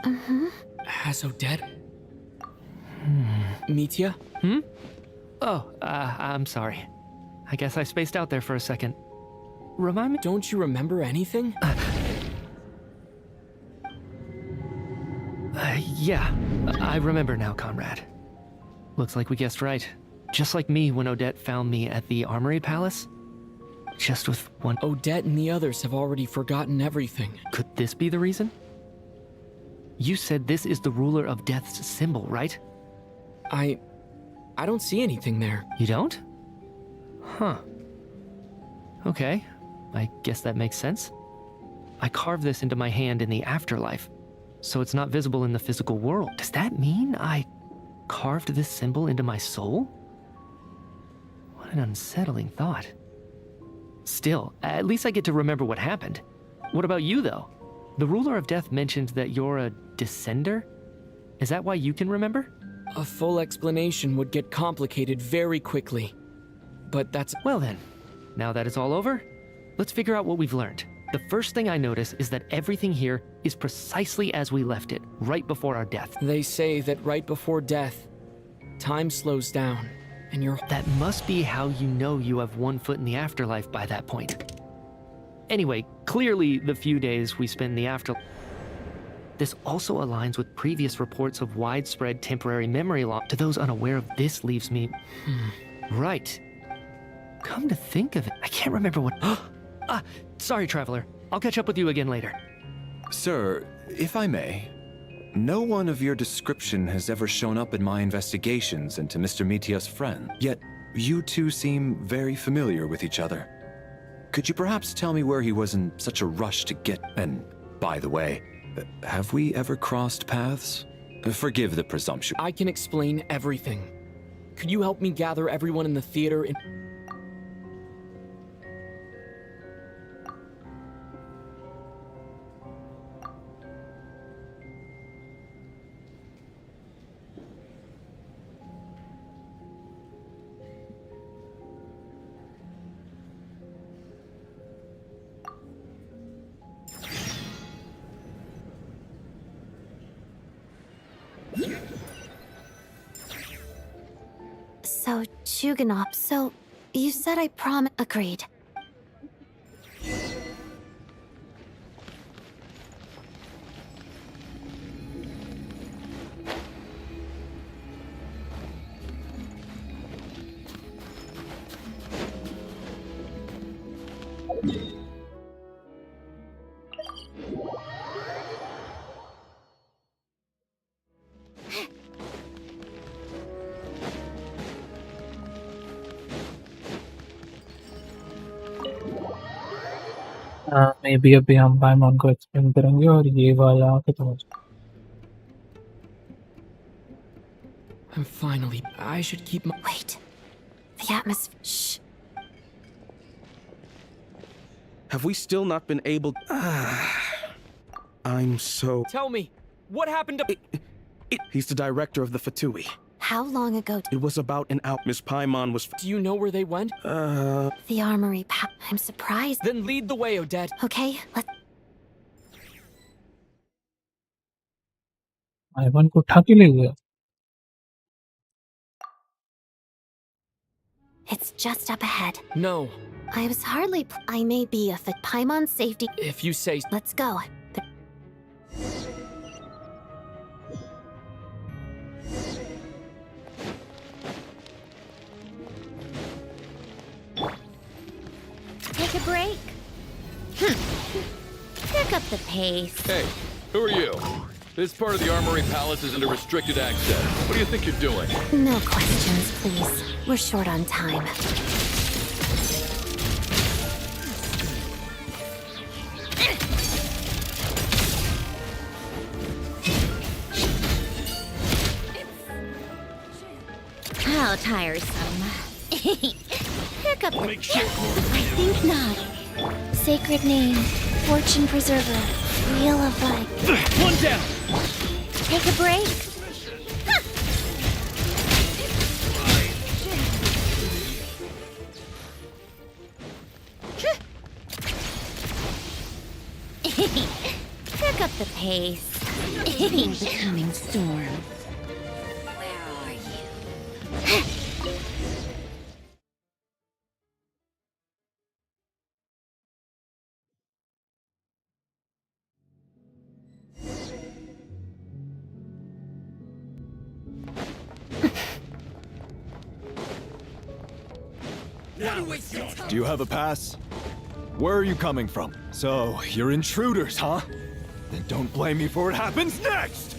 has Odette? Mitya? Oh, I'm sorry. I guess I spaced out there for a second. Remind me? Don't you remember anything? Yeah, I remember now, comrade. Looks like we guessed right. Just like me when Odette found me at the Armory Palace. Just with one... Odette and the others have already forgotten everything. Could this be the reason? You said this is the ruler of Death's symbol, right? I don't see anything there. You don't? Huh. Okay, I guess that makes sense. I carved this into my hand in the afterlife, so it's not visible in the physical world. Does that mean I carved this symbol into my soul? What an unsettling thought. Still, at least I get to remember what happened. What about you, though? The ruler of death mentioned that you're a descender? Is that why you can remember? A full explanation would get complicated very quickly. But that's... Well then, now that it's all over, let's figure out what we've learned. The first thing I notice is that everything here is precisely as we left it, right before our death. They say that right before death, time slows down, and you're... That must be how you know you have one foot in the afterlife by that point. Anyway, clearly the few days we spend in the afterlife... This also aligns with previous reports of widespread temporary memory loss. To those unaware of this leaves me... Right. Come to think of it, I can't remember what... Sorry, Traveler. I'll catch up with you again later. Sir, if I may, no one of your description has ever shown up in my investigations into Mr. Mitya's friend, yet you two seem very familiar with each other. Could you perhaps tell me where he was in such a rush to get... And, by the way, have we ever crossed paths? Forgive the presumption. I can explain everything. Could you help me gather everyone in the theater in... So, Chuganop, so you said I agreed. May be अभी हम पाइमॉन को explain करेंगे और ये वाला खत्म। I'm finally... I should keep my... Wait. The atmosphere... Shh. Have we still not been able... I'm so... Tell me, what happened to... He's the director of the Fatui. How long ago? It was about an hour. Miss Paimon was... Do you know where they went? The armory. I'm surprised. Then lead the way, Odette. Okay, let's... पाइमॉन को उठा के ले गया। It's just up ahead. No. I was hardly... I may be a Paimon safety... If you say... Let's go. Take a break. Pick up the pace. Hey, who are you? This part of the Armory Palace is under restricted access. What do you think you're doing? No questions, please. We're short on time. How tiresome. Pick up the... I think not. Sacred name, fortune preserver, wheel of life. One down! Take a break. Pick up the pace. Hitting the coming storm. Where are you? Do you have a pass? Where are you coming from? So, you're intruders, huh? Then don't blame me for what happens next!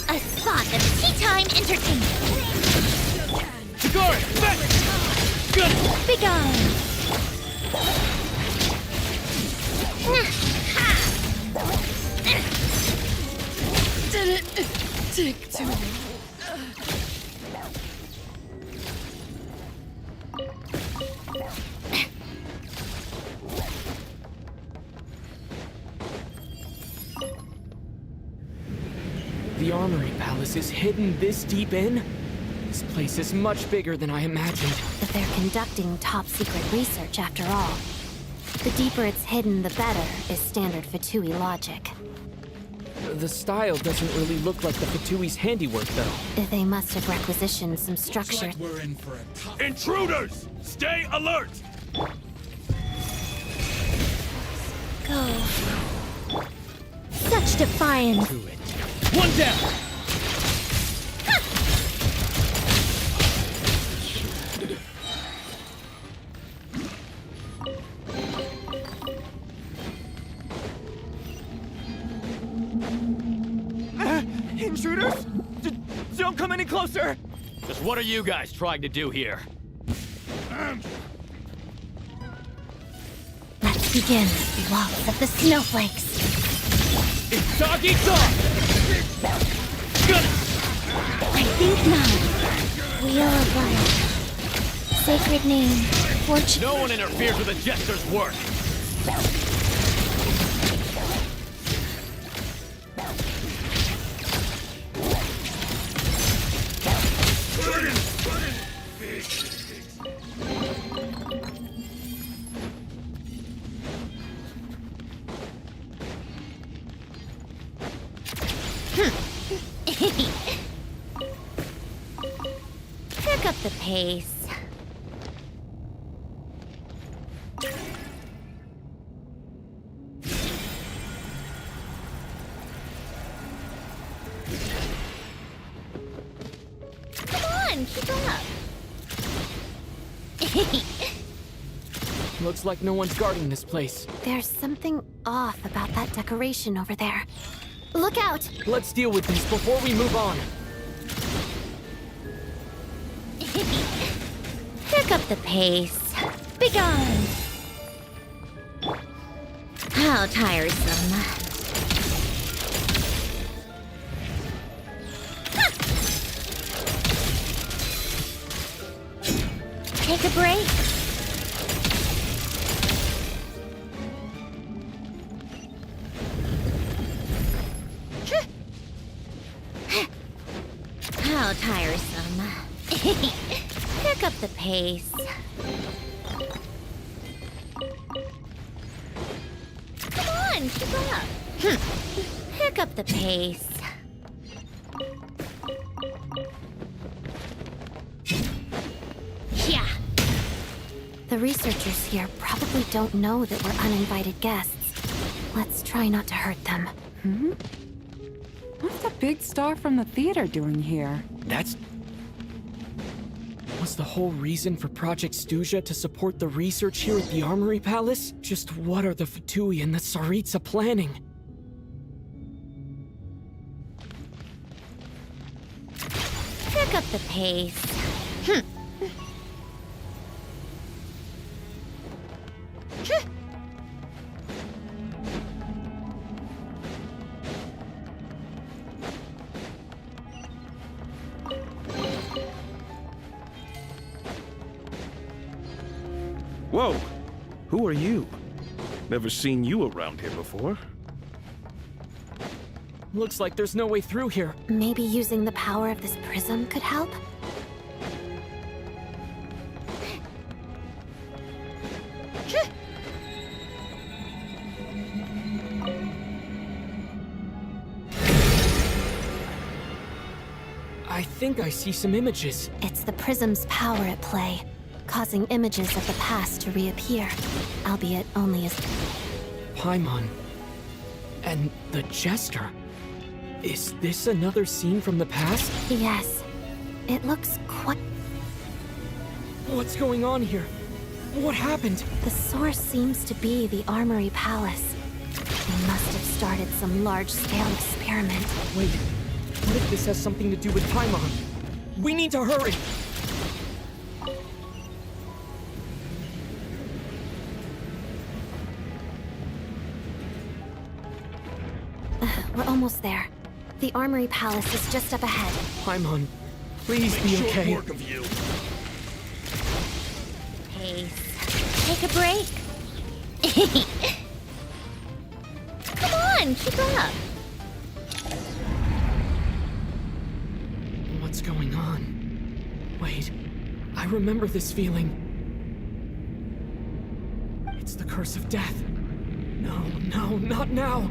A spot of tea time entertainment. Tagari, back! Good! Did it take too long? The Armory Palace is hidden this deep in? This place is much bigger than I imagined. But they're conducting top-secret research after all. The deeper it's hidden, the better, is standard Fatui logic. The style doesn't really look like the Fatui's handiwork, though. They must have requisitioned some structure. We're in for a tough... Intruders! Stay alert! Go. Such defiance. One down! Intruders? Don't come any closer! Just what are you guys trying to do here? Let's begin. Walls of the snowflakes. It's dog eat dog! I think not. Wheel of life. Sacred name. Fortune. No one interferes with the jester's work! Pick up the pace. Come on, keep up. Looks like no one's guarding this place. There's something off about that decoration over there. Look out! Let's deal with these before we move on. Pick up the pace. Begone! How tiresome. Ha! Take a break. How tiresome. Pick up the pace. Come on, keep up. Pick up the pace. Yeah. The researchers here probably don't know that we're uninvited guests. Let's try not to hurt them. What's the big star from the theater doing here? Was the whole reason for Project Stuja to support the research here at the Armory Palace? Just what are the Fatui and the Tsaritsa planning? Pick up the pace. Whoa! Who are you? Never seen you around here before. Looks like there's no way through here. Maybe using the power of this prism could help? I think I see some images. It's the prism's power at play, causing images of the past to reappear, albeit only as... Paimon. And the Jester. Is this another scene from the past? Yes. It looks quite... What's going on here? What happened? The source seems to be the Armory Palace. They must have started some large-scale experiment. Wait, what if this has something to do with Paimon? We need to hurry! We're almost there. The Armory Palace is just up ahead. Paimon, please be okay. Work of you. Pace. Take a break. Come on, keep up. What's going on? Wait, I remember this feeling. It's the curse of death. No, no, not now.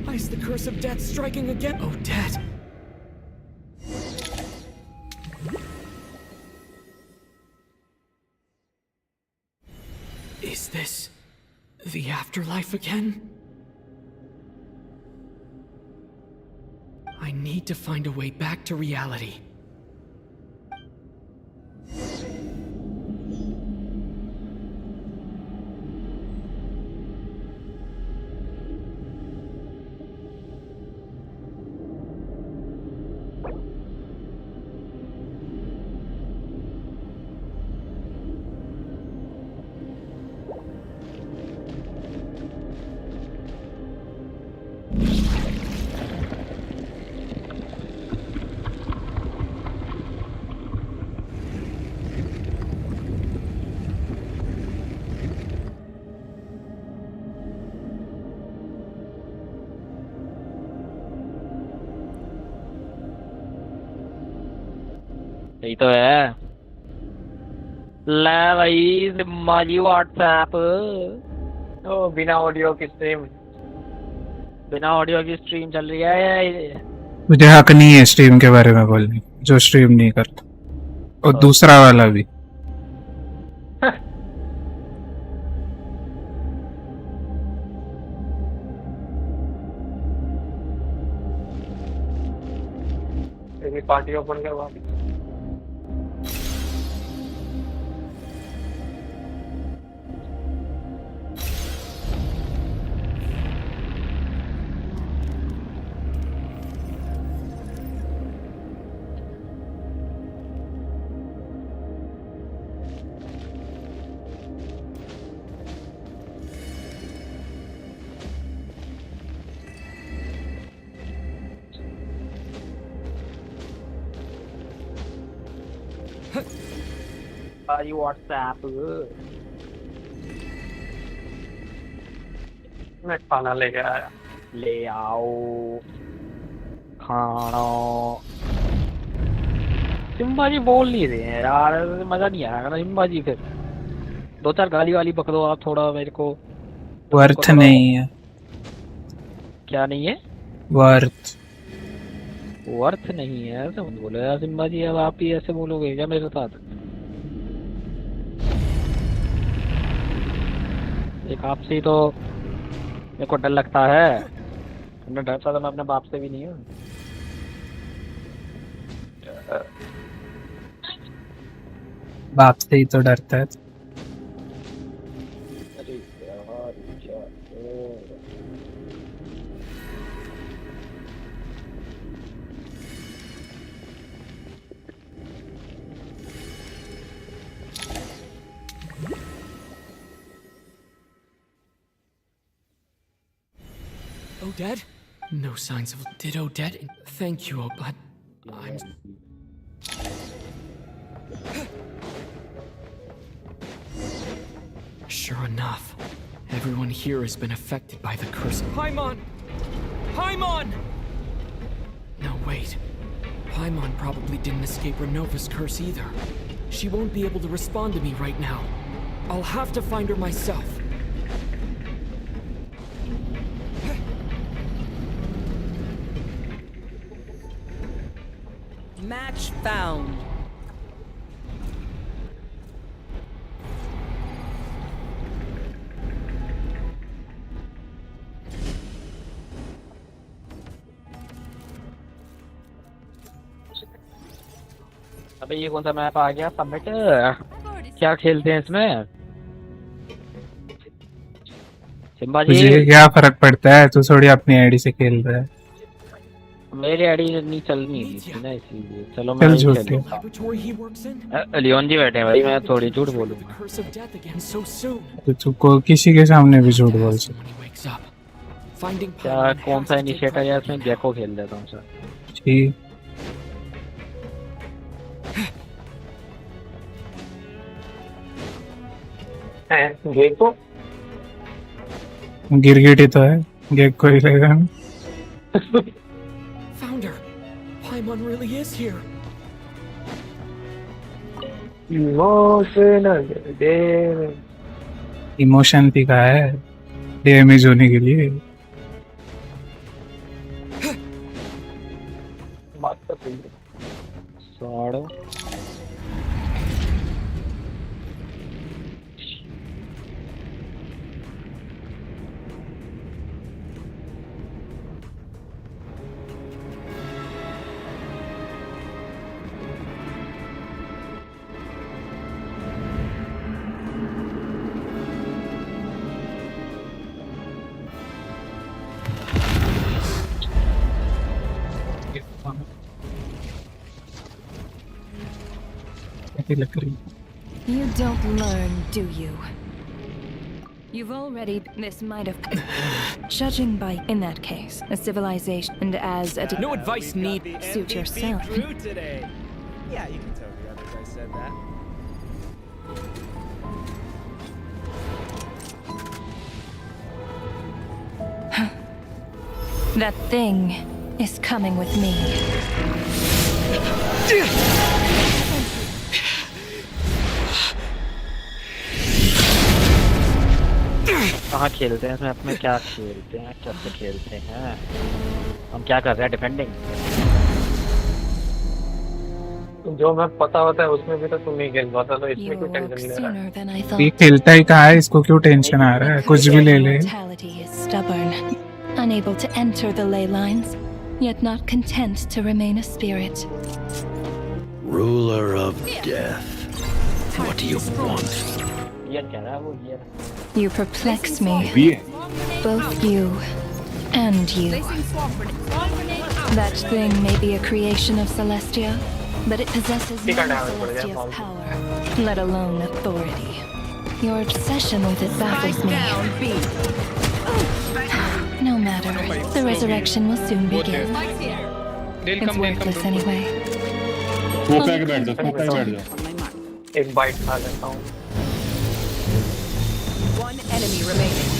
Why is the curse of death striking again? Oh, Dad. Is this the afterlife again? I need to find a way back to reality. यही तो है ले भाई सिम्मा जी WhatsApp ओ बिना audio की stream चल रही है मुझे हक नहीं है स्ट्रीम के बारे में बोलने जो स्ट्रीम नहीं करता और दूसरा वाला भी पार्टी ओपन करवा भाई व्हाट्सएप मैं खाना लेके आया ले आओ खाना सिम्बा जी बोल नहीं रहे हैं यार मजा नहीं आएगा ना सिम्बा जी फिर 2-4 गाली वाली पकड़ो आप थोड़ा मेरे को वर्थ नहीं है क्या नहीं है वर्थ नहीं है ऐसे मत बोलो यार सिम्बा जी अब आप ही ऐसे बोलोगे क्या मेरे साथ एक आपसे ही तो मेरे को डर लगता है मैं डरता तो मैं अपने बाप से भी नहीं हूँ बाप से ही तो डरता है अरे यार क्या Odette? No signs of... Did Odette... Thank you, but... I'm... Sure enough, everyone here has been affected by the curse. Paimon! Paimon! No, wait. Paimon probably didn't escape Renova's curse either. She won't be able to respond to me right now. I'll have to find her myself. Match found. अबे ये कौन सा map आ गया submit क्या खेलते हैं इसमें Simba जी तुझे क्या फर्क पड़ता है तू थोड़ी अपनी आईडी से खेल रहा है मेरी आईडी नहीं चल नहीं रही थी ना इसीलिए चलो चल मैं झूठ लियोन जी बैठे हैं भाई मैं थोड़ी झूठ बोलूंगा तो तू को किसी के सामने भी झूठ बोल सकता क्या कौन सा इनिशिएटर है इसमें गैको खेल लेता हूँ सर ठीक गेको गिरगिटी तो है गेको ही रहेगा Found her. Paimon really is here. Emotion भी कहा है डैमेज होने के लिए साड़ो You don't learn, do you? You've already... This might have... Judging by, in that case, a civilization and as a... No advice need... Suit yourself. Today. Yeah, you can tell the others I said that. That thing is coming with me. कहाँ खेलते हैं इसमें अपने क्या खेलते हैं कैसे खेलते हैं हम क्या कर रहे हैं डिफेंडिंग जो मैं पता होता है उसमें भी तो तुम नहीं खेल पाता तो इसमें क्यों टेंशन ले रहा है ये खेलता ही कहाँ है इसको क्यों टेंशन आ रहा है कुछ भी ले ले Unable to enter the ley lines, yet not content to remain a spirit. Ruler of death. What do you want? You perplex me. Both you and you. That thing may be a creation of Celestia, but it possesses no Celestia's power, let alone authority. Your obsession with it baffles me. No matter. The resurrection will soon begin. It's worthless anyway. एक bite खा लेता हूँ। One enemy remaining.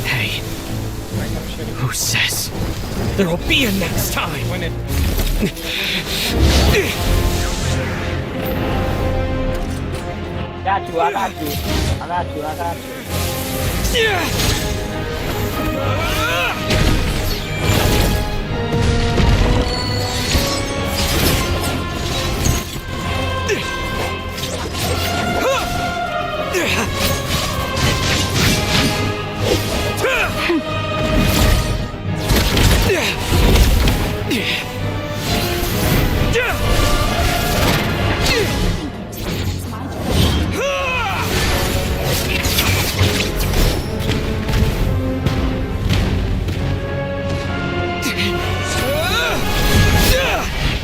Hey, who says there'll be a next time? Got you, I got you. I got you, I got you.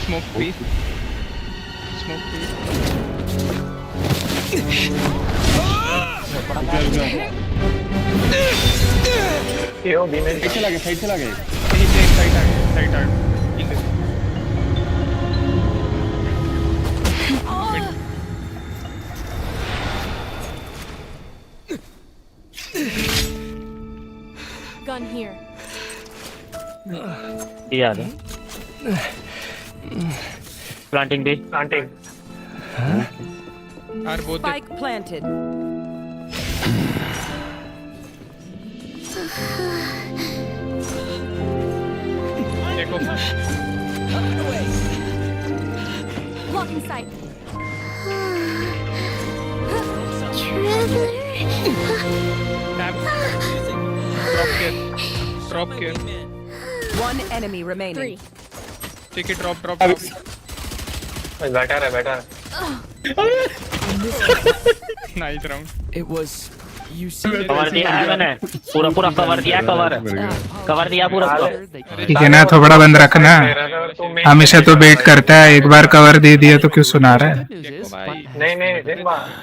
Smoke please. Smoke please. Side चला गया, side चला गया। Side target. Gun here. याद है। Planting B. Planting. Are both Spike planted. देखो। Blocking sight. Drop here. One enemy remaining. Take it, drop. बैठा रहे। Nice round. It was you see. Cover दिया है मैंने। पूरा कवर दिया, कवर दिया पूरा। ठीक है ना, थोड़ा बंद रखना। हमेशा तो वेट करता है, एक बार कवर दे दिया तो क्यों सुना रहा है? नहीं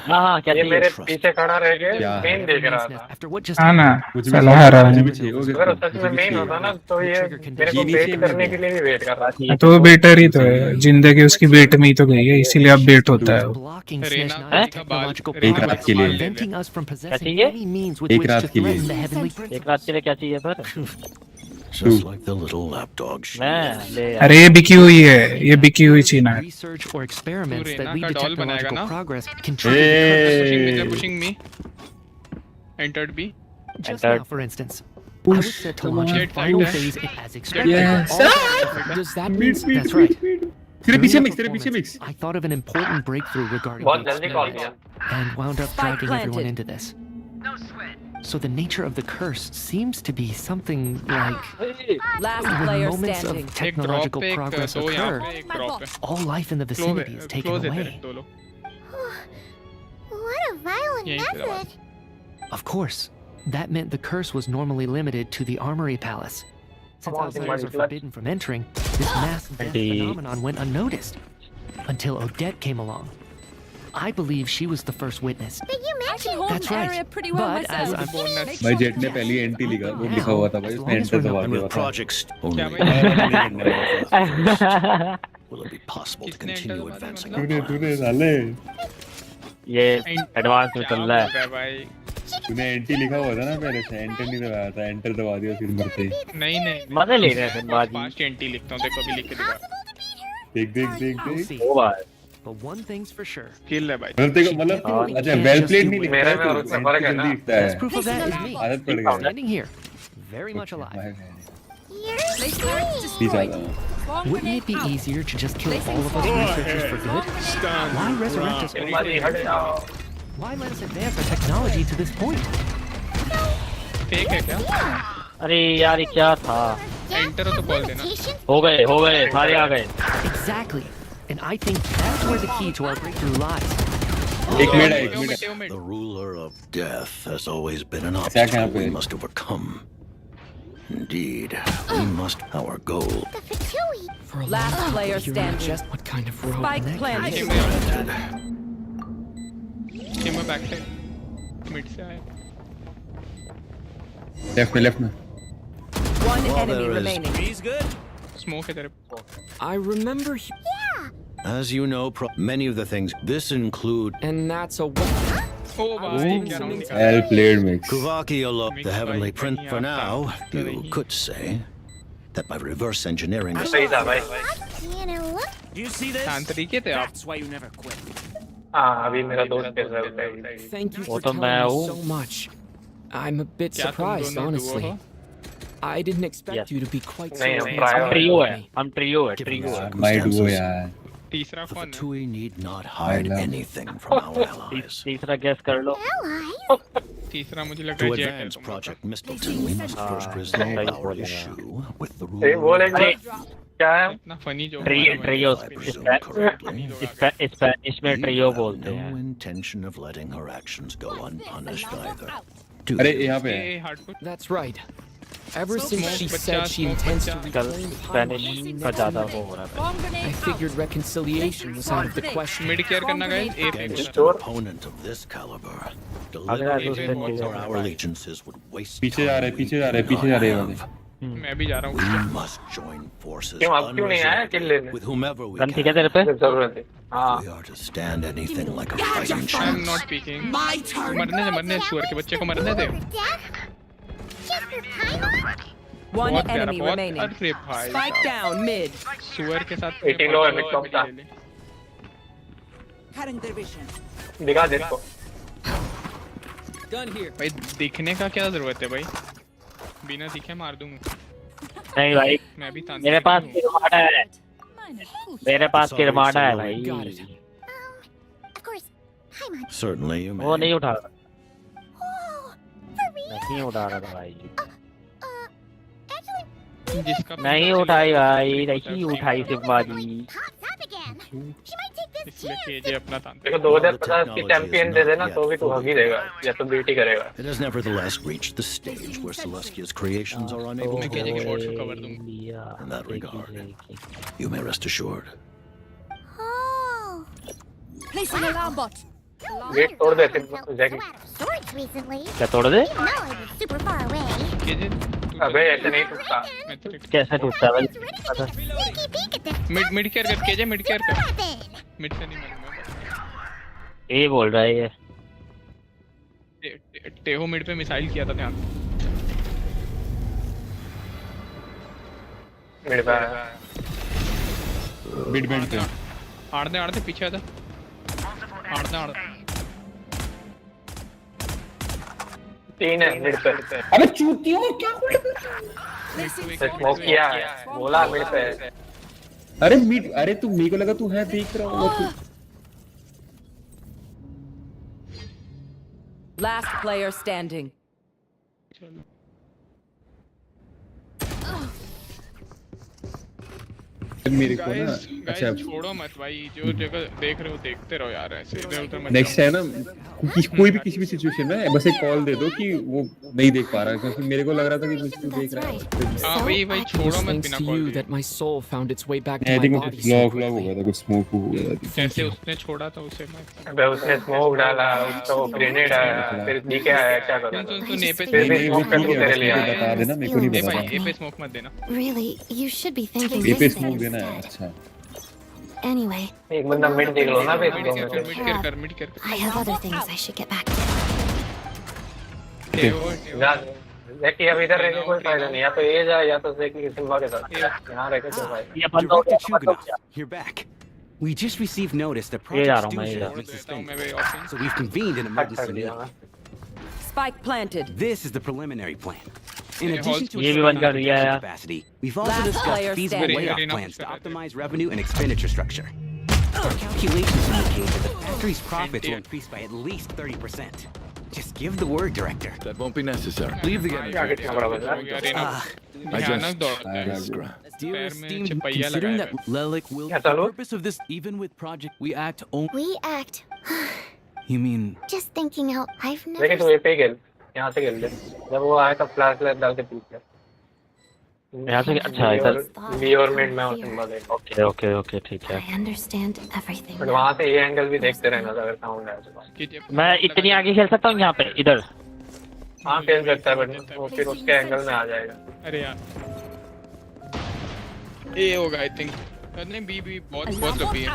हाँ क्या ये मेरे पीछे खड़ा रह के मेन देख रहा था। हाँ ना, चला आ रहा हूँ। अगर सच में मेन होता ना तो ये मेरे को वेट करने के लिए भी वेट कर रहा था। तो बेटर ही तो है, जिंदगी उसकी वेट में ही तो गई है, इसीलिए अब वेट होता है। एक रात के लिए। क्या चाहिए? एक रात के लिए। एक रात के लिए क्या चाहिए फिर? Just like the little lapdogs. अरे ये बिकी हुई है, ये बिकी हुई चीना है। Research or experiments that lead to technological progress can Pushing me. Entered B. Just now, for instance. I was set to launch a final phase as expected. Yes. Does that mean that's right? तेरे पीछे mix. I thought of an important breakthrough regarding बहुत the जल्दी call किया। and wound up dragging everyone into this. So the nature of the curse seems to be something like Last when player moments standing. of technological progress occur, all life in the vicinity is taken away. What a violent method. Of course, that meant the curse was normally limited to the Armory Palace. Since outsiders are forbidden from entering, this mass death phenomenon went unnoticed until Odette came along. I believe she was the first witness. But you mentioned That's right. But as I'm भाई jet ने पहली anti लिखा, वो लिखा हुआ था भाई, उसने एंटर दबा दिया था। Projects only. Will it be possible to continue advancing? तूने साले ये एडवांस में चल रहा है। तूने एंटी लिखा हुआ था ना पहले से, एंटर नहीं दबाया था, एंटर दबा दिया फिर मरते ही। नहीं मजे ले रहे हैं बाजी। फास्ट एंटी लिखता हूँ, देखो अभी लिख के दिखा। देख वो बात। But one thing's for sure. Kill है भाई। मतलब अच्छा वेल प्लेड नहीं लिखा मेरे में और उसमें फर्क है ना। Best proof of that is me. आदत पड़ गया। Standing here, very much alive. Wouldn't it be easier to just kill all of us researchers for good? Why resurrect us? Why let us advance our technology to this point? Fake है क्या? अरे यार ये क्या था? Enter हो तो बोल देना। हो गए सारे आ गए। Exactly. And I think that's where the key to our breakthrough lies. एक minute. The ruler of death has always been an obstacle we must overcome. Indeed, we must our goal. For a last player standing. Just what kind of road? Spike planted. Came back side. Mid से आया। Left में। One enemy remaining. Smoke है तेरे। I remember. Yeah. As you know, many of the things this include, and that's a Well played, Mix. Kuvaki, the heavenly prince. For now, you could say that by reverse engineering the Do you see this? That's why you never quit. अभी मेरा दोस्त कर रहा है. Thank you for telling me so much. I'm a bit surprised, honestly. I didn't expect you to be quite so transparent. I'm trio है. My duo यार. तीसरा कौन है? Tui need not hide anything from our allies. तीसरा guess कर लो. तीसरा मुझे लग To रहा है advance Project Mistleton, we must first resolve our issue with the rule. क्या है? इतना funny जो ट्रियो इसमें ट्रियो बोलते हैं. No intention of letting her actions go unpunished either. अरे यहाँ पे है. That's right. Ever since she said she intends to reclaim Spanish का ज़्यादा वो हो रहा है. I figured reconciliation was out of the question. Mid-care करना guys. Against an opponent of this caliber, delivering our allegiances would waste पीछे जा रहे हैं. मैं भी जा रहा हूँ. We must join forces क्यों नहीं आया किल लेने? with whomever we gun can. ठीक है तेरे पे? जरूरत है. We are to stand anything like a fighting I'm chance. not peeking. मरने सुअर के बच्चे को मरने दे. One enemy remaining. अरे भाई. Spike down mid. सुअर के साथ. 18 लो है मिड टॉप का. दिखा दे इसको. भाई दिखने का क्या जरूरत है भाई? बिना दिखे मार दूंगा. नहीं भाई. मैं भी मेरे पास किरमाड़ा है. मेरे पास किरमाड़ा है भाई. Certainly you may. वो नहीं उठा रहा. नहीं उठा रहा था भाई. नहीं उठाई भाई. नहीं उठाई सिम्बाजी. इसलिए केजे अपना था. देखो 2050 की चैंपियन दे देना तो भी तू हग ही देगा या तो बीटी करेगा. It has nevertheless reached the stage where Celestia's creations are unable to in that regard. You may rest assured. Placing alarm bot. Gate तोड़ दे जैकी. क्या तोड़ दे? Super far away. अबे ऐसे नहीं टूटता. कैसे टूटता है? मिड केयर कर केजे मिड केयर कर. मिड से नहीं मारूंगा. ये बोल रहा है ये. टेहो मिड पे मिसाइल किया था ध्यान. मिड पे. मिड बेंच पे. आड़ते पीछे आजा. आड़ते. 3 है मिड पे. अबे चूतियों क्या स्मोक किया है. बोला मिड पे. अरे तू मेरे को लगा तू है देख रहा होगा तू. Last player standing. मेरे को ना अच्छा छोड़ो मत भाई. जो जगह देख रहे हो देखते रहो यार. ऐसे इधर उधर मत. नेक्स्ट है ना कोई भी किसी भी सिचुएशन में बस एक कॉल दे दो कि वो नहीं देख पा रहा है क्योंकि मेरे को लग रहा था कि कुछ तू देख रहा है. हां भाई छोड़ो मत बिना call. that my soul found its way back to I my think body. Block हो गया था. कुछ स्मोक हो गया था. जैसे उसने छोड़ा था उसे मैं. अबे उसने स्मोक डाला. उसको ग्रेनेड आया. फिर नीचे आया. क्या कर रहा तू ने पे स्मोक कर तेरे लिए बता देना मेरे को नहीं भाई. पता. ए पे स्मोक मत देना. Really, you should be thinking ये पे these स्मोक things. देना है. अच्छा Anyway, एक बंदा मिड देख लो ना. मिड केयर कर. I have other things I should get back to. जैकी अब इधर रहने कोई फायदा नहीं. या तो ये जा या तो जैकी सिम्बा के साथ. यहाँ रह के कोई फायदा. ये बंदा Director Chugunov, you're back. We just received notice that Project Studio has been suspended, so we've convened an emergency meeting. Spike planted. This is the preliminary plan. In addition to ये भी बंद कर दिया है. capacity, we've also discussed feasible layoff plans to optimize revenue and expenditure structure. Our calculations indicate that the factory's profits will increase by at least 30%. Just give the word, Director. That won't be necessary. Leave the game. I just... Dear esteemed, considering that Lelik will... The purpose of this, even with Project, we act only... We act. You mean... Just thinking out. I've never. देखिए तो ये पे खेल. यहाँ से खेल ले. जब वो आया था फ्लैश लाइट डाल के पीछे. यहाँ से अच्छा इधर बी और मिड में सिम्बा देख. ओके ठीक है. I understand everything. बट वहाँ से ये एंगल भी देखते रहना अगर साउंड है तो. मैं इतनी आगे खेल सकता हूँ यहाँ पे इधर. हाँ खेल सकता है बट वो फिर उसके एंगल में आ जाएगा. अरे यार ये होगा आई थिंक. नहीं बी बहुत लंबी है।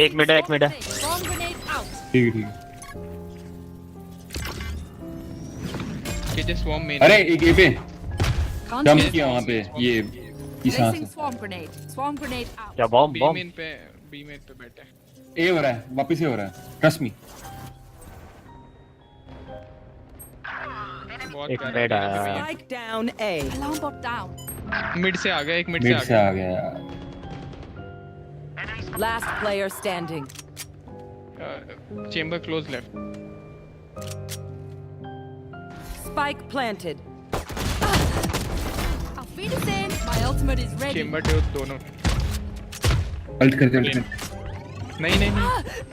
एक मिनट है। ठीक है। कि स्वॉर्म में अरे एक ए पे जंप किया वहाँ पे ये ईसा से। क्या बॉम्ब बी मेन पे बैठे हैं। ए हो रहा है, वापस हो रहा है, ट्रस्ट मी। एक मिनट आया। Spike down A. Alarm bot down. Mid से आ गया, एक मिड से आ गया। Last player standing. Chamber close left. Spike planted. Auf Wiedersehen. My ultimate is ready. Chamber two दोनों। अल्ट करते। नहीं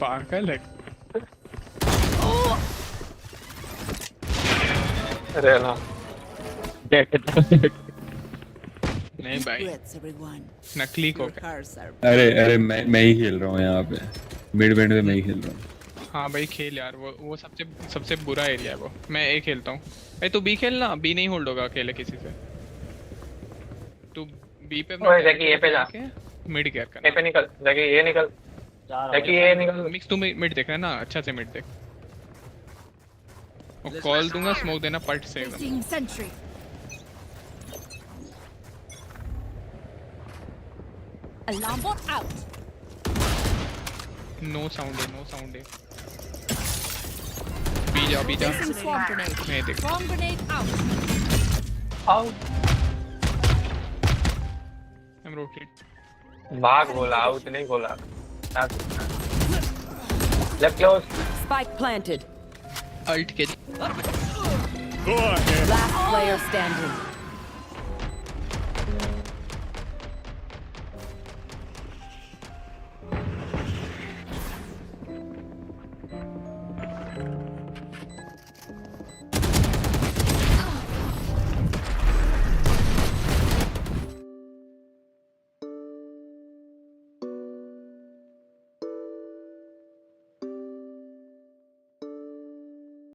पागल है। अरे ना नहीं भाई नकली को अरे मैं ही खेल रहा हूँ यहाँ पे, मिड में मैं ही खेल रहा हूँ। हाँ भाई खेल यार, वो सबसे बुरा एरिया है वो। मैं ए खेलता हूँ भाई, तू बी खेलना। बी नहीं होल्ड होगा अकेले किसी से। तू बी पे ए पे जा, मिड केयर कर। ए पे निकल जाके, ये निकल जाके, ये निकल। मिक्स तू मिड देख रहा है ना, अच्छा से मिड देख। और कॉल दूंगा, स्मोक देना पट से एकदम। Sentry. Alarm bot out. No sound है। बी जा Placing swarm grenade. नहीं देख। Swarm grenade out. I'm rotate। भाग बोला, आउट नहीं बोला। Left close. Spike planted. Ult के। Last player standing.